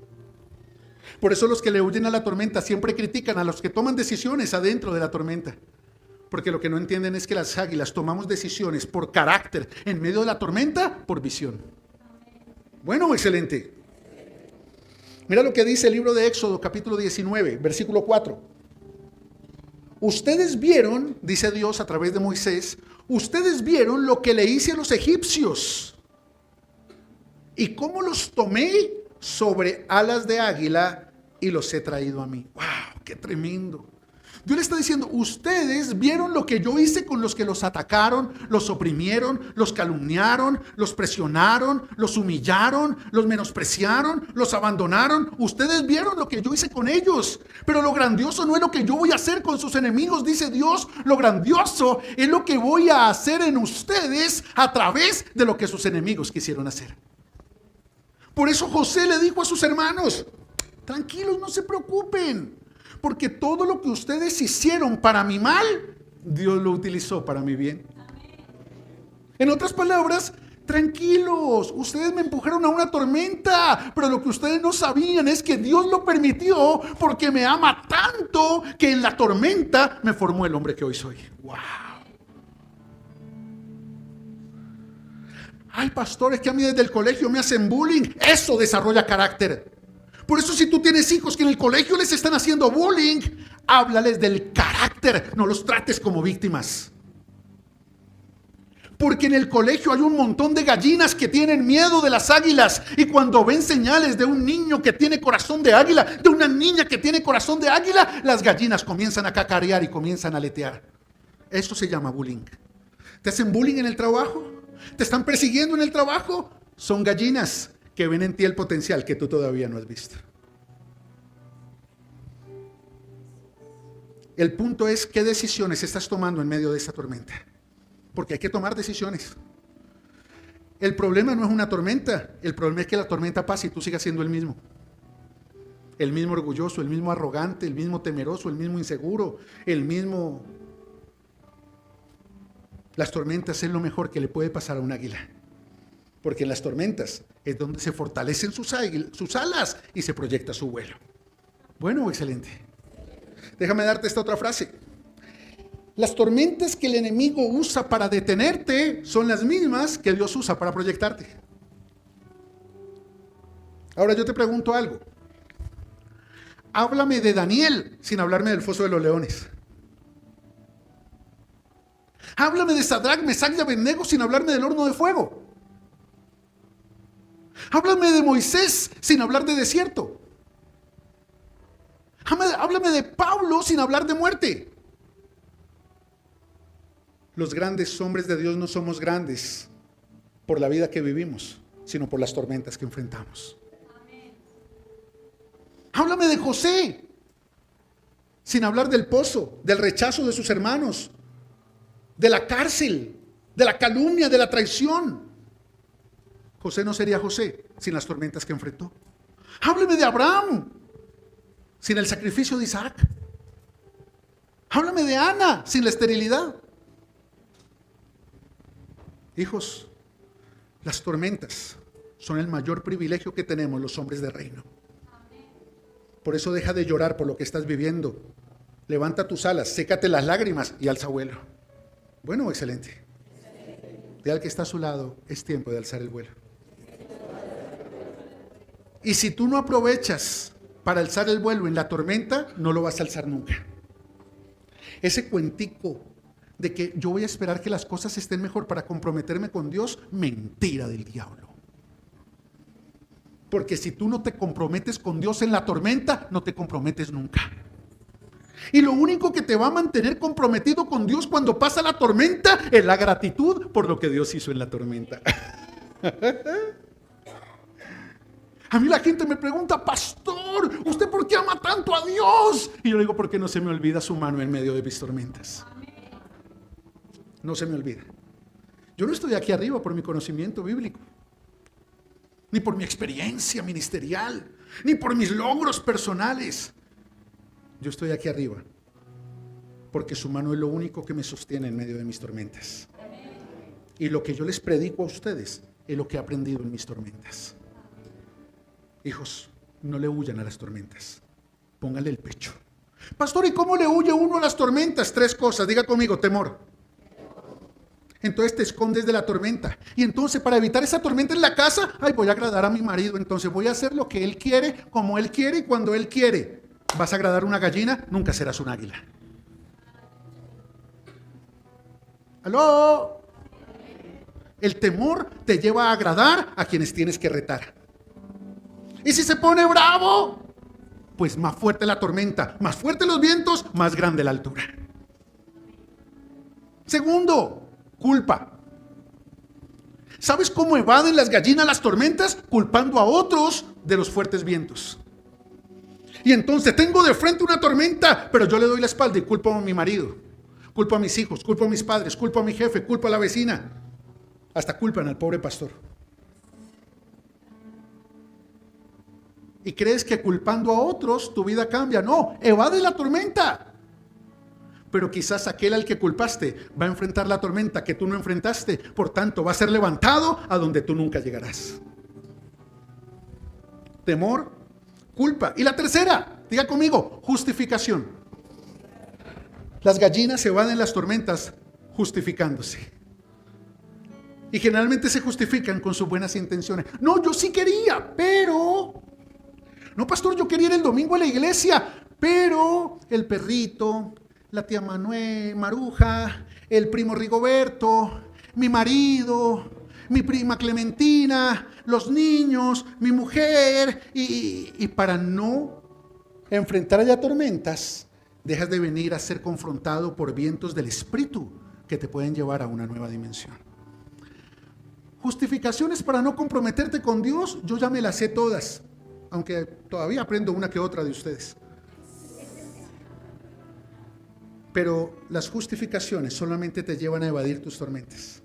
Por eso los que le huyen a la tormenta siempre critican a los que toman decisiones adentro de la tormenta. Porque lo que no entienden es que las águilas tomamos decisiones por carácter en medio de la tormenta, por visión. Bueno, excelente. Mira lo que dice el libro de Éxodo, capítulo 19, versículo 4. Ustedes vieron, dice Dios a través de Moisés, ustedes vieron lo que le hice a los egipcios y cómo los tomé sobre alas de águila y los he traído a mí. ¡Wow! ¡Qué tremendo! Dios le está diciendo, ustedes vieron lo que yo hice con los que los atacaron, los oprimieron, los calumniaron, los presionaron, los humillaron, los menospreciaron, los abandonaron. Ustedes vieron lo que yo hice con ellos. Pero lo grandioso no es lo que yo voy a hacer con sus enemigos, dice Dios. Lo grandioso es lo que voy a hacer en ustedes a través de lo que sus enemigos quisieron hacer. Por eso José le dijo a sus hermanos, tranquilos, no se preocupen. Porque todo lo que ustedes hicieron para mi mal, Dios lo utilizó para mi bien. En otras palabras, tranquilos, ustedes me empujaron a una tormenta, pero lo que ustedes no sabían es que Dios lo permitió porque me ama tanto que en la tormenta me formó el hombre que hoy soy. ¡Wow! Ay, pastor, es que a mí desde el colegio me hacen bullying. Eso desarrolla carácter. Por eso si tú tienes hijos que en el colegio les están haciendo bullying, háblales del carácter, no los trates como víctimas. Porque en el colegio hay un montón de gallinas que tienen miedo de las águilas y cuando ven señales de un niño que tiene corazón de águila, de una niña que tiene corazón de águila, las gallinas comienzan a cacarear y comienzan a aletear. Eso se llama bullying. ¿Te hacen bullying en el trabajo? ¿Te están persiguiendo en el trabajo? Son gallinas que ven en ti el potencial que tú todavía no has visto. El punto es qué decisiones estás tomando en medio de esta tormenta. Porque hay que tomar decisiones. El problema no es una tormenta. El problema es que la tormenta pase y tú sigas siendo el mismo. El mismo orgulloso, el mismo arrogante, el mismo temeroso, el mismo inseguro, el mismo... Las tormentas es lo mejor que le puede pasar a un águila. Porque en las tormentas es donde se fortalecen sus alas y se proyecta su vuelo. Bueno, excelente. Déjame darte esta otra frase. Las tormentas que el enemigo usa para detenerte son las mismas que Dios usa para proyectarte. Ahora yo te pregunto algo. Háblame de Daniel sin hablarme del foso de los leones. Háblame de Sadrac, Mesac y Abednego sin hablarme del horno de fuego. Háblame de Moisés sin hablar de desierto. Háblame de Pablo sin hablar de muerte. Los grandes hombres de Dios no somos grandes por la vida que vivimos, sino por las tormentas que enfrentamos. Háblame de José sin hablar del pozo, del rechazo de sus hermanos, de la cárcel, de la calumnia, de la traición. José no sería José sin las tormentas que enfrentó. Hábleme de Abraham sin el sacrificio de Isaac. Háblame de Ana sin la esterilidad. Hijos, las tormentas son el mayor privilegio que tenemos los hombres de reino. Por eso deja de llorar por lo que estás viviendo. Levanta tus alas, sécate las lágrimas y alza vuelo. Bueno, excelente. Dile al que está a su lado, es tiempo de alzar el vuelo. Y si tú no aprovechas para alzar el vuelo en la tormenta, no lo vas a alzar nunca. Ese cuentico de que yo voy a esperar que las cosas estén mejor para comprometerme con Dios, mentira del diablo. Porque si tú no te comprometes con Dios en la tormenta, no te comprometes nunca. Y lo único que te va a mantener comprometido con Dios cuando pasa la tormenta es la gratitud por lo que Dios hizo en la tormenta. A mí la gente me pregunta, pastor, ¿usted por qué ama tanto a Dios? Y yo digo, porque no se me olvida su mano en medio de mis tormentas. No se me olvida. Yo no estoy aquí arriba por mi conocimiento bíblico, ni por mi experiencia ministerial, ni por mis logros personales. Yo estoy aquí arriba porque su mano es lo único que me sostiene en medio de mis tormentas. Y lo que yo les predico a ustedes es lo que he aprendido en mis tormentas. Hijos, no le huyan a las tormentas. Póngale el pecho. Pastor, ¿y cómo le huye uno a las tormentas? 3 cosas, diga conmigo, temor. Entonces te escondes de la tormenta. Y entonces para evitar esa tormenta en la casa, voy a agradar a mi marido. Entonces voy a hacer lo que él quiere, como él quiere y cuando él quiere. ¿Vas a agradar a una gallina? Nunca serás un águila. ¿Aló? El temor te lleva a agradar a quienes tienes que retar. Y si se pone bravo, pues más fuerte la tormenta, más fuerte los vientos, más grande la altura. Segundo, culpa. ¿Sabes cómo evaden las gallinas las tormentas? Culpando a otros de los fuertes vientos. Y entonces tengo de frente una tormenta, pero yo le doy la espalda y culpo a mi marido, culpo a mis hijos, culpo a mis padres, culpo a mi jefe, culpo a la vecina. Hasta culpan al pobre pastor. ¿Y crees que culpando a otros tu vida cambia? No, evade la tormenta. Pero quizás aquel al que culpaste va a enfrentar la tormenta que tú no enfrentaste. Por tanto, va a ser levantado a donde tú nunca llegarás. Temor, culpa. Y la tercera, diga conmigo, justificación. Las gallinas se van en las tormentas justificándose. Y generalmente se justifican con sus buenas intenciones. No, yo sí quería, pero... No, pastor, yo quería ir el domingo a la iglesia, pero el perrito, la tía Maruja, el primo Rigoberto, mi marido, mi prima Clementina, los niños, mi mujer, y para no enfrentar allá tormentas, dejas de venir a ser confrontado por vientos del espíritu que te pueden llevar a una nueva dimensión. Justificaciones para no comprometerte con Dios, yo ya me las sé todas, aunque todavía aprendo una que otra de ustedes. Pero las justificaciones solamente te llevan a evadir tus tormentas.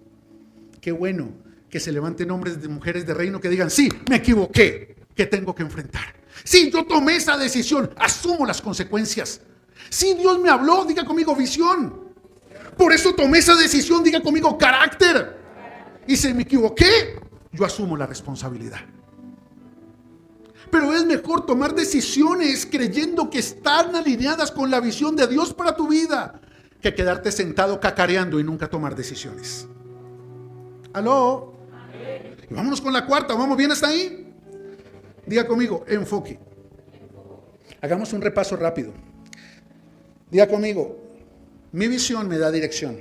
Qué bueno que se levanten hombres de mujeres de reino que digan, sí, me equivoqué, ¿qué tengo que enfrentar? Sí, yo tomé esa decisión, asumo las consecuencias. Sí, Dios me habló, diga conmigo visión. Por eso tomé esa decisión, diga conmigo carácter. Y si me equivoqué, yo asumo la responsabilidad. Pero es mejor tomar decisiones creyendo que están alineadas con la visión de Dios para tu vida, que quedarte sentado cacareando y nunca tomar decisiones. ¿Aló? Y vámonos con la cuarta, ¿vamos bien hasta ahí? Diga conmigo, enfoque. Hagamos un repaso rápido. Diga conmigo, mi visión me da dirección.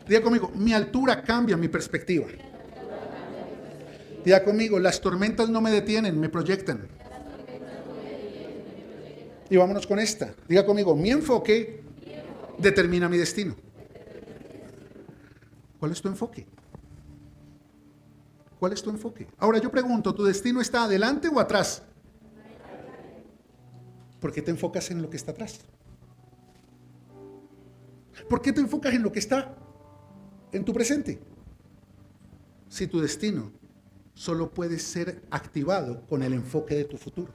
Diga conmigo, mi altura cambia mi perspectiva. Diga conmigo, las tormentas no me detienen, me proyectan. Y vámonos con esta. Diga conmigo, mi enfoque determina mi destino. ¿Cuál es tu enfoque? ¿Cuál es tu enfoque? Ahora yo pregunto, ¿tu destino está adelante o atrás? ¿Por qué te enfocas en lo que está atrás? ¿Por qué te enfocas en lo que está en tu presente? Si tu destino solo puede ser activado con el enfoque de tu futuro.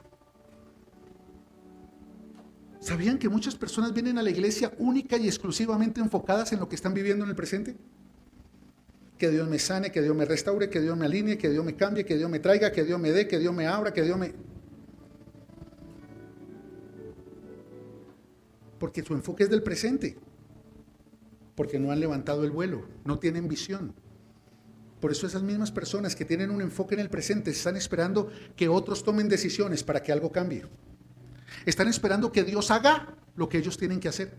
¿Sabían que muchas personas vienen a la iglesia única y exclusivamente enfocadas en lo que están viviendo en el presente? Que Dios me sane, que Dios me restaure, que Dios me alinee, que Dios me cambie, que Dios me traiga, que Dios me dé, que Dios me abra, que Dios me... Porque su enfoque es del presente. Porque no han levantado el vuelo, no tienen visión. Por eso esas mismas personas que tienen un enfoque en el presente están esperando que otros tomen decisiones para que algo cambie. Están esperando que Dios haga lo que ellos tienen que hacer.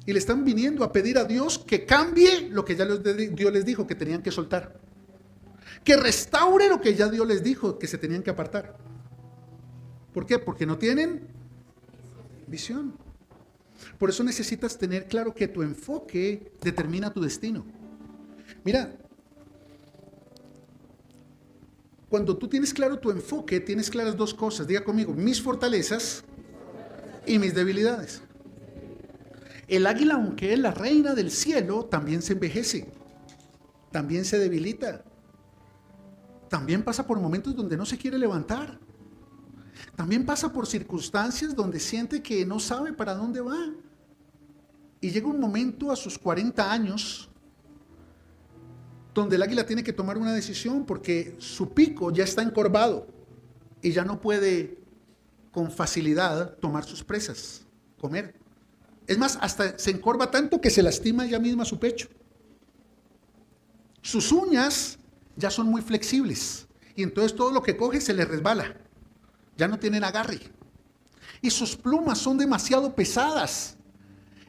Y le están viniendo a pedir a Dios que cambie lo que ya Dios les dijo que tenían que soltar. Que restaure lo que ya Dios les dijo que se tenían que apartar. ¿Por qué? Porque no tienen visión. Por eso necesitas tener claro que tu enfoque determina tu destino. Mira, cuando tú tienes claro tu enfoque, tienes claras dos cosas. Diga conmigo, mis fortalezas y mis debilidades. El águila, aunque es la reina del cielo, también se envejece, también se debilita, también pasa por momentos donde no se quiere levantar, también pasa por circunstancias donde siente que no sabe para dónde va. Y llega un momento a sus 40 años donde el águila tiene que tomar una decisión porque su pico ya está encorvado y ya no puede con facilidad tomar sus presas, comer. Es más, hasta se encorva tanto que se lastima ella misma su pecho. Sus uñas ya son muy flexibles y entonces todo lo que coge se le resbala. Ya no tienen agarre. Y sus plumas son demasiado pesadas.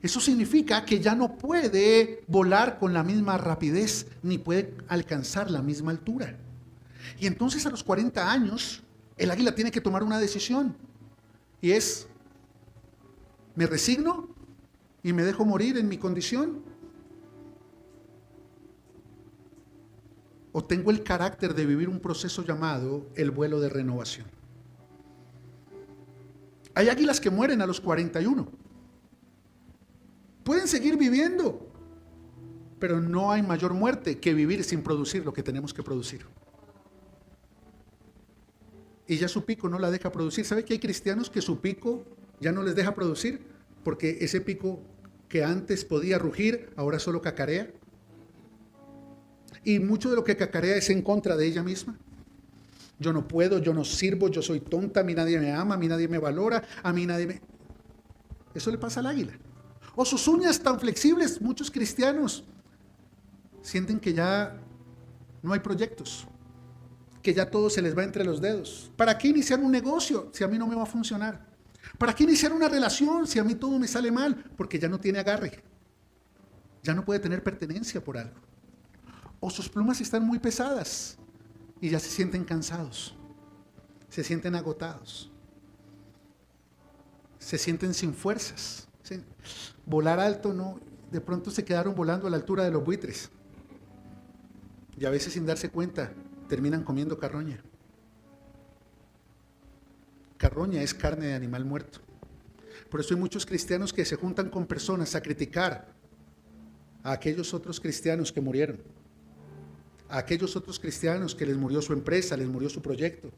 Eso significa que ya no puede volar con la misma rapidez ni puede alcanzar la misma altura. Y entonces a los 40 años, el águila tiene que tomar una decisión. Y es, ¿me resigno y me dejo morir en mi condición? ¿O tengo el carácter de vivir un proceso llamado el vuelo de renovación? Hay águilas que mueren a los 41. Pueden seguir viviendo, pero no hay mayor muerte que vivir sin producir lo que tenemos que producir. Y ya su pico no la deja producir. ¿Sabe que hay cristianos que su pico ya no les deja producir? Porque ese pico que antes podía rugir, ahora solo cacarea. Y mucho de lo que cacarea es en contra de ella misma. Yo no puedo, yo no sirvo, yo soy tonta, a mí nadie me ama, a mí nadie me valora, a mí nadie me... Eso le pasa al águila. O sus uñas tan flexibles, muchos cristianos sienten que ya no hay proyectos, que ya todo se les va entre los dedos. ¿Para qué iniciar un negocio si a mí no me va a funcionar? ¿Para qué iniciar una relación si a mí todo me sale mal? Porque ya no tiene agarre, ya no puede tener pertenencia por algo. O sus plumas están muy pesadas y ya se sienten cansados, se sienten agotados, se sienten sin fuerzas. ¿Sí? Volar alto, no, de pronto se quedaron volando a la altura de los buitres y a veces sin darse cuenta terminan comiendo carroña. Carroña es carne de animal muerto. Por eso hay muchos cristianos que se juntan con personas a criticar a aquellos otros cristianos que murieron, a aquellos otros cristianos que les murió su empresa, les murió su proyecto,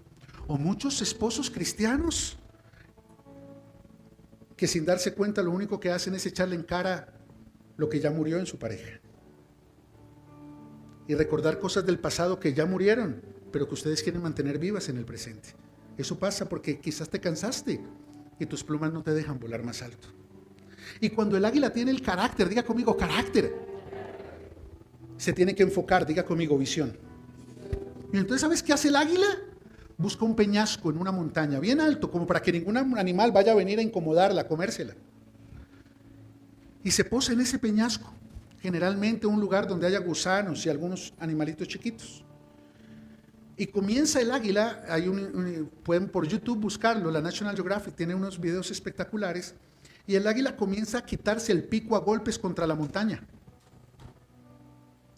o muchos esposos cristianos que sin darse cuenta lo único que hacen es echarle en cara lo que ya murió en su pareja. Y recordar cosas del pasado que ya murieron, pero que ustedes quieren mantener vivas en el presente. Eso pasa porque quizás te cansaste y tus plumas no te dejan volar más alto. Y cuando el águila tiene el carácter, diga conmigo carácter, se tiene que enfocar, diga conmigo visión. Y entonces, ¿sabes qué hace el águila? Busca un peñasco en una montaña bien alto, como para que ningún animal vaya a venir a incomodarla, a comérsela. Y se posa en ese peñasco, generalmente un lugar donde haya gusanos y algunos animalitos chiquitos. Y comienza el águila, pueden por YouTube buscarlo, la National Geographic tiene unos videos espectaculares, y el águila comienza a quitarse el pico a golpes contra la montaña.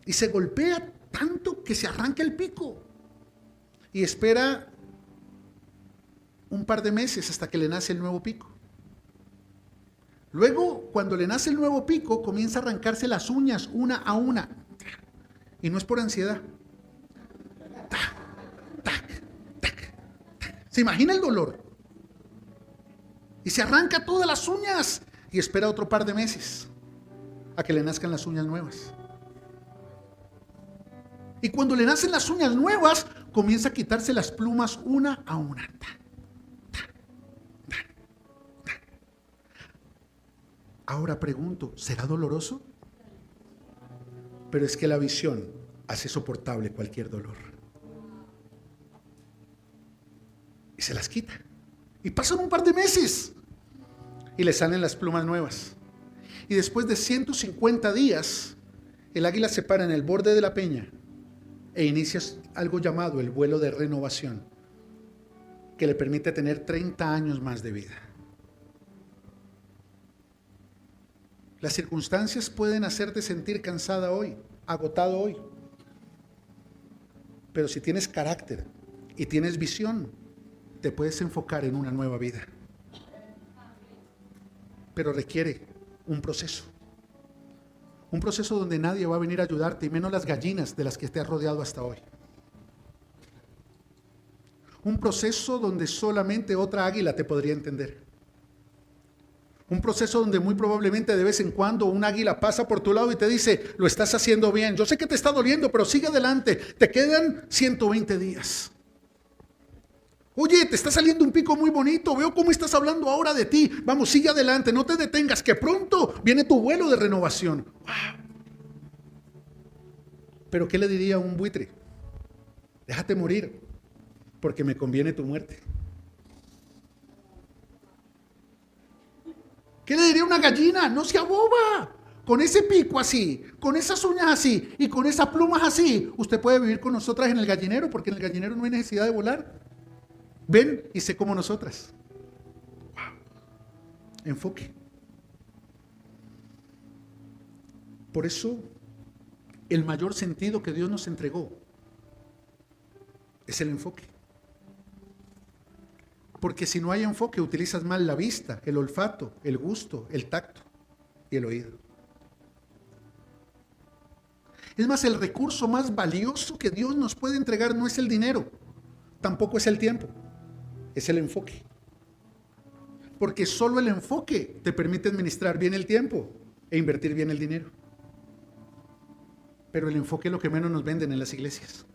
Y se golpea tanto que se arranca el pico. Y espera un par de meses hasta que le nace el nuevo pico. Luego, cuando le nace el nuevo pico, comienza a arrancarse las uñas una a una. Y no es por ansiedad. Tac, tac, tac, tac. ¿Se imagina el dolor? se arranca todas las uñas y espera otro par de meses a que le nazcan las uñas nuevas. Y cuando le nacen las uñas nuevas, comienza a quitarse las plumas una a una. Ahora pregunto, ¿será doloroso? Pero es que la visión hace soportable cualquier dolor. Y se las quita. Y pasan un par de meses y le salen las plumas nuevas. Y después de 150 días, el águila se para en el borde de la peña e inicia algo llamado el vuelo de renovación, que le permite tener 30 años más de vida. Las circunstancias pueden hacerte sentir cansada hoy, agotado hoy. Pero si tienes carácter y tienes visión, te puedes enfocar en una nueva vida. Pero requiere un proceso. Un proceso donde nadie va a venir a ayudarte, y menos las gallinas de las que te has rodeado hasta hoy. Un proceso donde solamente otra águila te podría entender. Un proceso donde muy probablemente de vez en cuando un águila pasa por tu lado y te dice, lo estás haciendo bien, yo sé que te está doliendo, pero sigue adelante, te quedan 120 días. Oye, te está saliendo un pico muy bonito, veo cómo estás hablando ahora de ti, vamos, sigue adelante, no te detengas, que pronto viene tu vuelo de renovación. ¡Wow! Pero ¿qué le diría a un buitre? Déjate morir, porque me conviene tu muerte. ¿Qué le diría una gallina? No sea boba. Con ese pico así, con esas uñas así y con esas plumas así, usted puede vivir con nosotras en el gallinero, porque en el gallinero no hay necesidad de volar. Ven y sé como nosotras. Wow. Enfoque. Por eso, el mayor sentido que Dios nos entregó es el enfoque. Porque si no hay enfoque, utilizas mal la vista, el olfato, el gusto, el tacto y el oído. Es más, el recurso más valioso que Dios nos puede entregar no es el dinero, tampoco es el tiempo, es el enfoque. Porque solo el enfoque te permite administrar bien el tiempo e invertir bien el dinero. Pero el enfoque es lo que menos nos venden en las iglesias.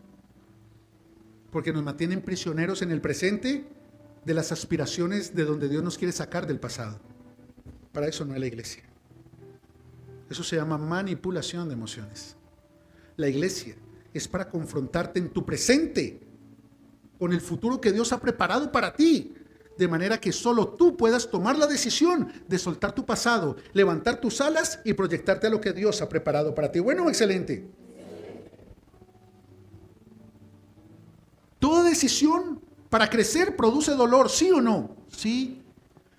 Porque nos mantienen prisioneros en el presente de las aspiraciones de donde Dios nos quiere sacar del pasado. Para eso no es la iglesia. Eso se llama manipulación de emociones. La iglesia es para confrontarte en tu presente con el futuro que Dios ha preparado para ti, de manera que solo tú puedas tomar la decisión de soltar tu pasado, levantar tus alas y proyectarte a lo que Dios ha preparado para ti. Bueno, excelente. Toda decisión para crecer produce dolor, ¿sí o no? Sí.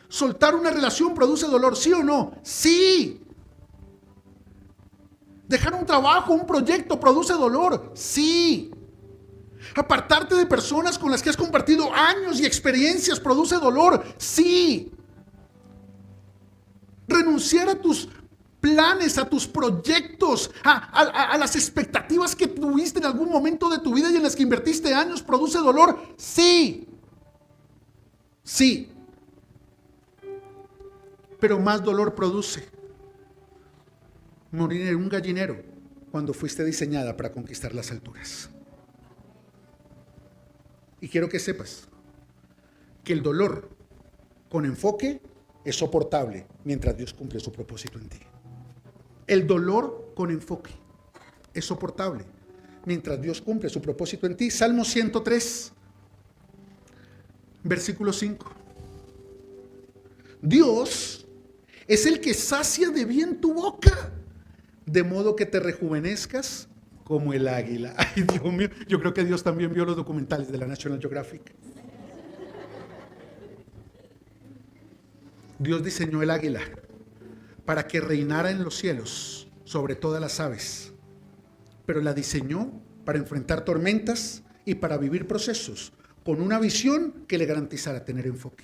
Soltar una relación produce dolor, ¿sí o no? Sí. Dejar un trabajo, un proyecto produce dolor, sí. Apartarte de personas con las que has compartido años y experiencias produce dolor, sí. Renunciar a tus planes, a tus proyectos, a las expectativas que tuviste en algún momento de tu vida y en las que invertiste años, produce dolor, sí. Sí. Pero más dolor produce morir en un gallinero cuando fuiste diseñada para conquistar las alturas. Y quiero que sepas que el dolor con enfoque es soportable mientras Dios cumple su propósito en ti. El dolor con enfoque es soportable mientras Dios cumple su propósito en ti. Salmo 103, versículo 5. Dios es el que sacia de bien tu boca, de modo que te rejuvenezcas como el águila. Ay, Dios mío, yo creo que Dios también vio los documentales de la National Geographic. Dios diseñó el águila para que reinara en los cielos sobre todas las aves, pero la diseñó para enfrentar tormentas y para vivir procesos con una visión que le garantizara tener enfoque.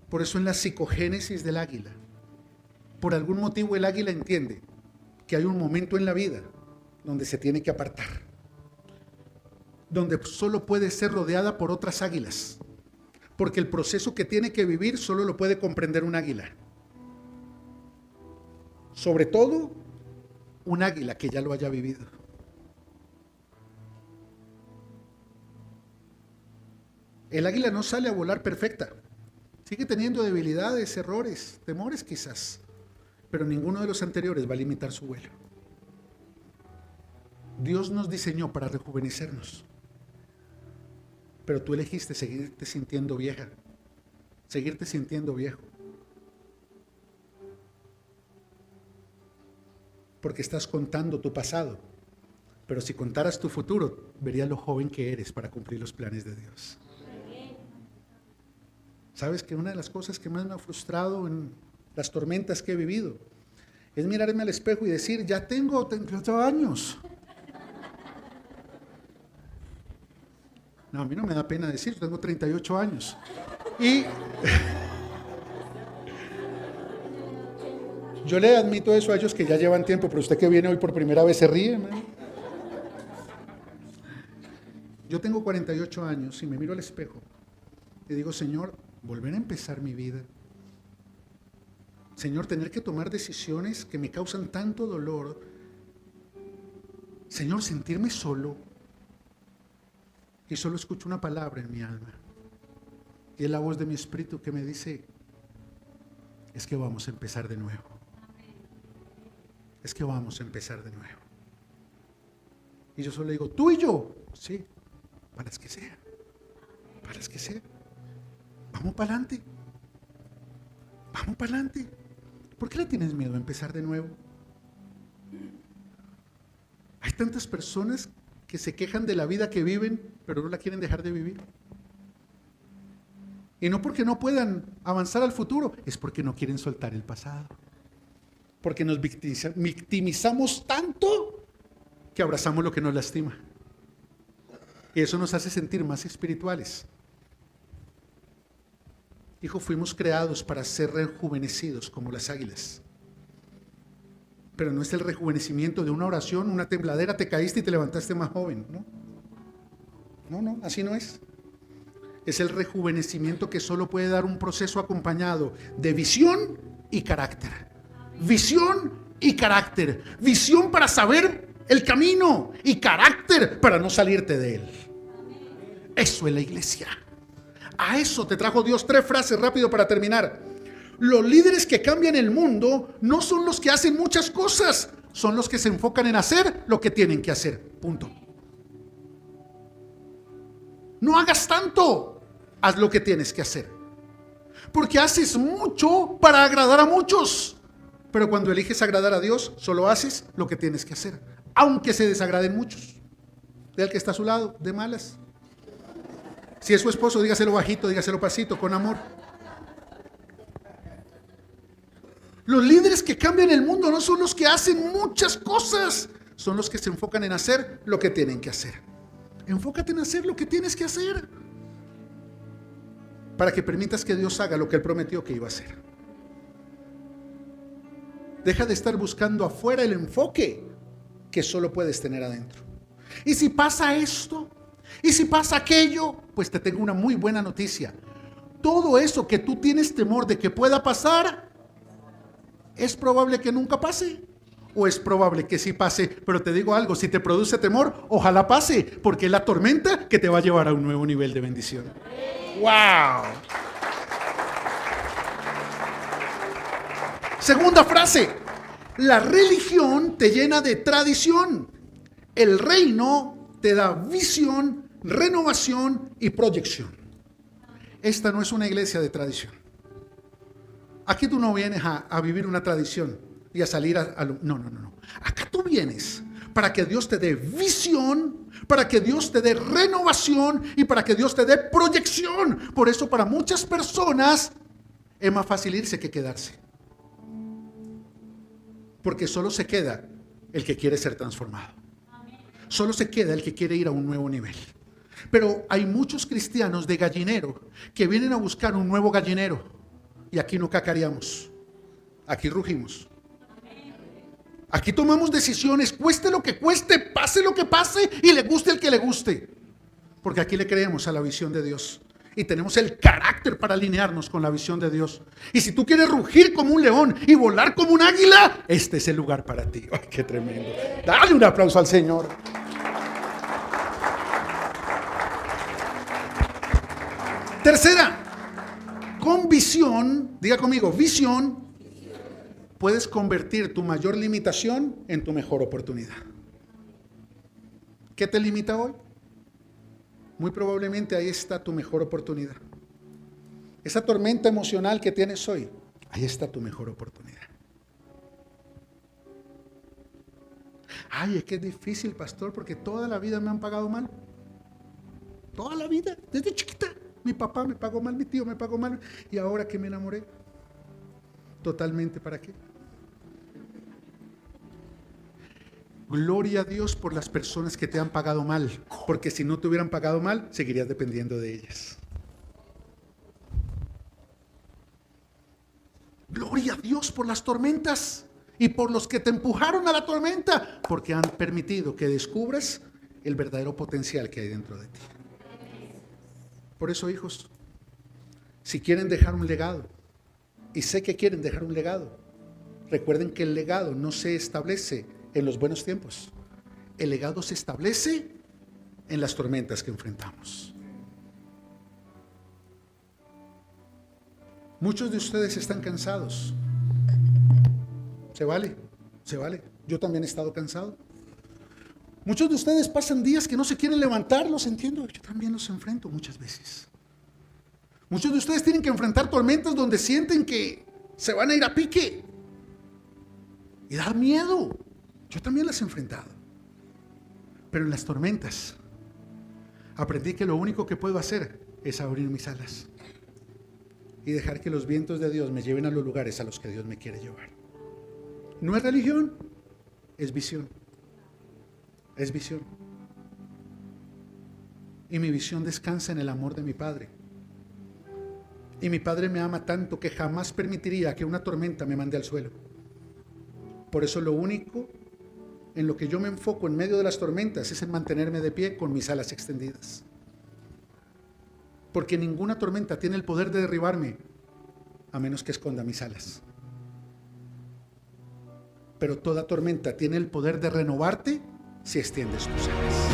Por eso en la psicogénesis del águila, por algún motivo el águila entiende que hay un momento en la vida donde se tiene que apartar. donde solo puede ser rodeada por otras águilas, porque el proceso que tiene que vivir solo lo puede comprender un águila. Sobre todo, un águila que ya lo haya vivido. El águila no sale a volar perfecta. Sigue teniendo debilidades, errores, temores quizás, pero ninguno de los anteriores va a limitar su vuelo. Dios nos diseñó para rejuvenecernos, pero tú elegiste seguirte sintiendo vieja, seguirte sintiendo viejo, porque estás contando tu pasado, pero si contaras tu futuro, verías lo joven que eres para cumplir los planes de Dios. ¿Sabes que una de las cosas que más me ha frustrado en las tormentas que he vivido es mirarme al espejo y decir, ya tengo 38 años? No, a mí no me da pena decir, tengo 38 años. Y yo le admito eso a ellos que ya llevan tiempo, pero usted que viene hoy por primera vez se ríe, ¿no? Yo tengo 48 años y me miro al espejo y digo, Señor, volver a empezar mi vida. Señor, tener que tomar decisiones que me causan tanto dolor. Señor, sentirme solo. Y solo escucho una palabra en mi alma. Y es la voz de mi espíritu que me dice, es que vamos a empezar de nuevo. Es que vamos a empezar de nuevo. Y yo solo digo, tú y yo. Sí, para las que sea. Para las que sea. Vamos para adelante. Vamos para adelante. ¿Por qué le tienes miedo a empezar de nuevo? Hay tantas personas que se quejan de la vida que viven, pero no la quieren dejar de vivir. Y no porque no puedan avanzar al futuro, es porque no quieren soltar el pasado. Porque nos victimizamos tanto que abrazamos lo que nos lastima. Y eso nos hace sentir más espirituales. Hijo, fuimos creados para ser rejuvenecidos como las águilas. Pero no es el rejuvenecimiento de una oración, una tembladera, te caíste y te levantaste más joven, ¿no? No, así no es. Es el rejuvenecimiento que solo puede dar un proceso acompañado de visión y carácter. Visión y carácter. Visión para saber el camino y carácter para no salirte de él. Eso es la iglesia. A eso te trajo Dios. 3 frases rápido para terminar. Los líderes que cambian el mundo no son los que hacen muchas cosas, son los que se enfocan en hacer lo que tienen que hacer. Punto. No hagas tanto, haz lo que tienes que hacer. Porque haces mucho para agradar a muchos, pero cuando eliges agradar a Dios, solo haces lo que tienes que hacer, aunque se desagraden muchos. Ve al que está a su lado, de malas. Si es su esposo, dígaselo bajito, dígaselo pasito, con amor. Los líderes que cambian el mundo no son los que hacen muchas cosas, son los que se enfocan en hacer lo que tienen que hacer. Enfócate en hacer lo que tienes que hacer para que permitas que Dios haga lo que Él prometió que iba a hacer. Deja de estar buscando afuera el enfoque que solo puedes tener adentro. Y si pasa esto, y si pasa aquello, pues te tengo una muy buena noticia. Todo eso que tú tienes temor de que pueda pasar, ¿es probable que nunca pase? ¿O es probable que sí pase? Pero te digo algo, si te produce temor, ojalá pase, porque es la tormenta que te va a llevar a un nuevo nivel de bendición. ¡Wow! Segunda frase, la religión te llena de tradición. El reino te da visión, renovación y proyección. Esta no es una iglesia de tradición. Aquí tú no vienes a vivir una tradición y a salir no. Acá tú vienes para que Dios te dé visión, para que Dios te dé renovación y para que Dios te dé proyección. Por eso para muchas personas es más fácil irse que quedarse. Porque solo se queda el que quiere ser transformado. Solo se queda el que quiere ir a un nuevo nivel. Pero hay muchos cristianos de gallinero que vienen a buscar un nuevo gallinero. Y aquí no cacareamos, aquí rugimos. Aquí tomamos decisiones, cueste lo que cueste, pase lo que pase y le guste el que le guste. porque aquí le creemos a la visión de Dios. Y tenemos el carácter para alinearnos con la visión de Dios. Y si tú quieres rugir como un león y volar como un águila, este es el lugar para ti. ¡Ay, qué tremendo! Dale un aplauso al Señor. Tercera, con visión, diga conmigo, visión, puedes convertir tu mayor limitación en tu mejor oportunidad. ¿Qué te limita hoy? Muy probablemente ahí está tu mejor oportunidad. Esa tormenta emocional que tienes hoy, ahí está tu mejor oportunidad. Ay, es que es difícil, pastor, porque toda la vida me han pagado mal. Toda la vida, desde chiquita. Mi papá me pagó mal, mi tío me pagó mal. Y ahora que me enamoré, totalmente, ¿para qué? Gloria a Dios por las personas que te han pagado mal, porque si no te hubieran pagado mal, seguirías dependiendo de ellas. Gloria a Dios por las tormentas y por los que te empujaron a la tormenta, porque han permitido que descubras el verdadero potencial que hay dentro de ti. Por eso, hijos, si quieren dejar un legado, y sé que quieren dejar un legado, recuerden que el legado no se establece en los buenos tiempos. El legado se establece en las tormentas que enfrentamos. Muchos de ustedes están cansados. Se vale, se vale. Yo también he estado cansado. Muchos de ustedes pasan días que no se quieren levantar, los entiendo. Yo también los enfrento muchas veces. Muchos de ustedes tienen que enfrentar tormentas donde sienten que se van a ir a pique. Y da miedo. Yo también las he enfrentado. Pero en las tormentas aprendí que lo único que puedo hacer es abrir mis alas y dejar que los vientos de Dios me lleven a los lugares a los que Dios me quiere llevar. No es religión, es visión. Es visión. Y mi visión descansa en el amor de mi Padre. Y mi Padre me ama tanto que jamás permitiría que una tormenta me mande al suelo. Por eso lo único en lo que yo me enfoco en medio de las tormentas es en mantenerme de pie con mis alas extendidas. Porque ninguna tormenta tiene el poder de derribarme a menos que esconda mis alas. Pero toda tormenta tiene el poder de renovarte si extiendes tus alas.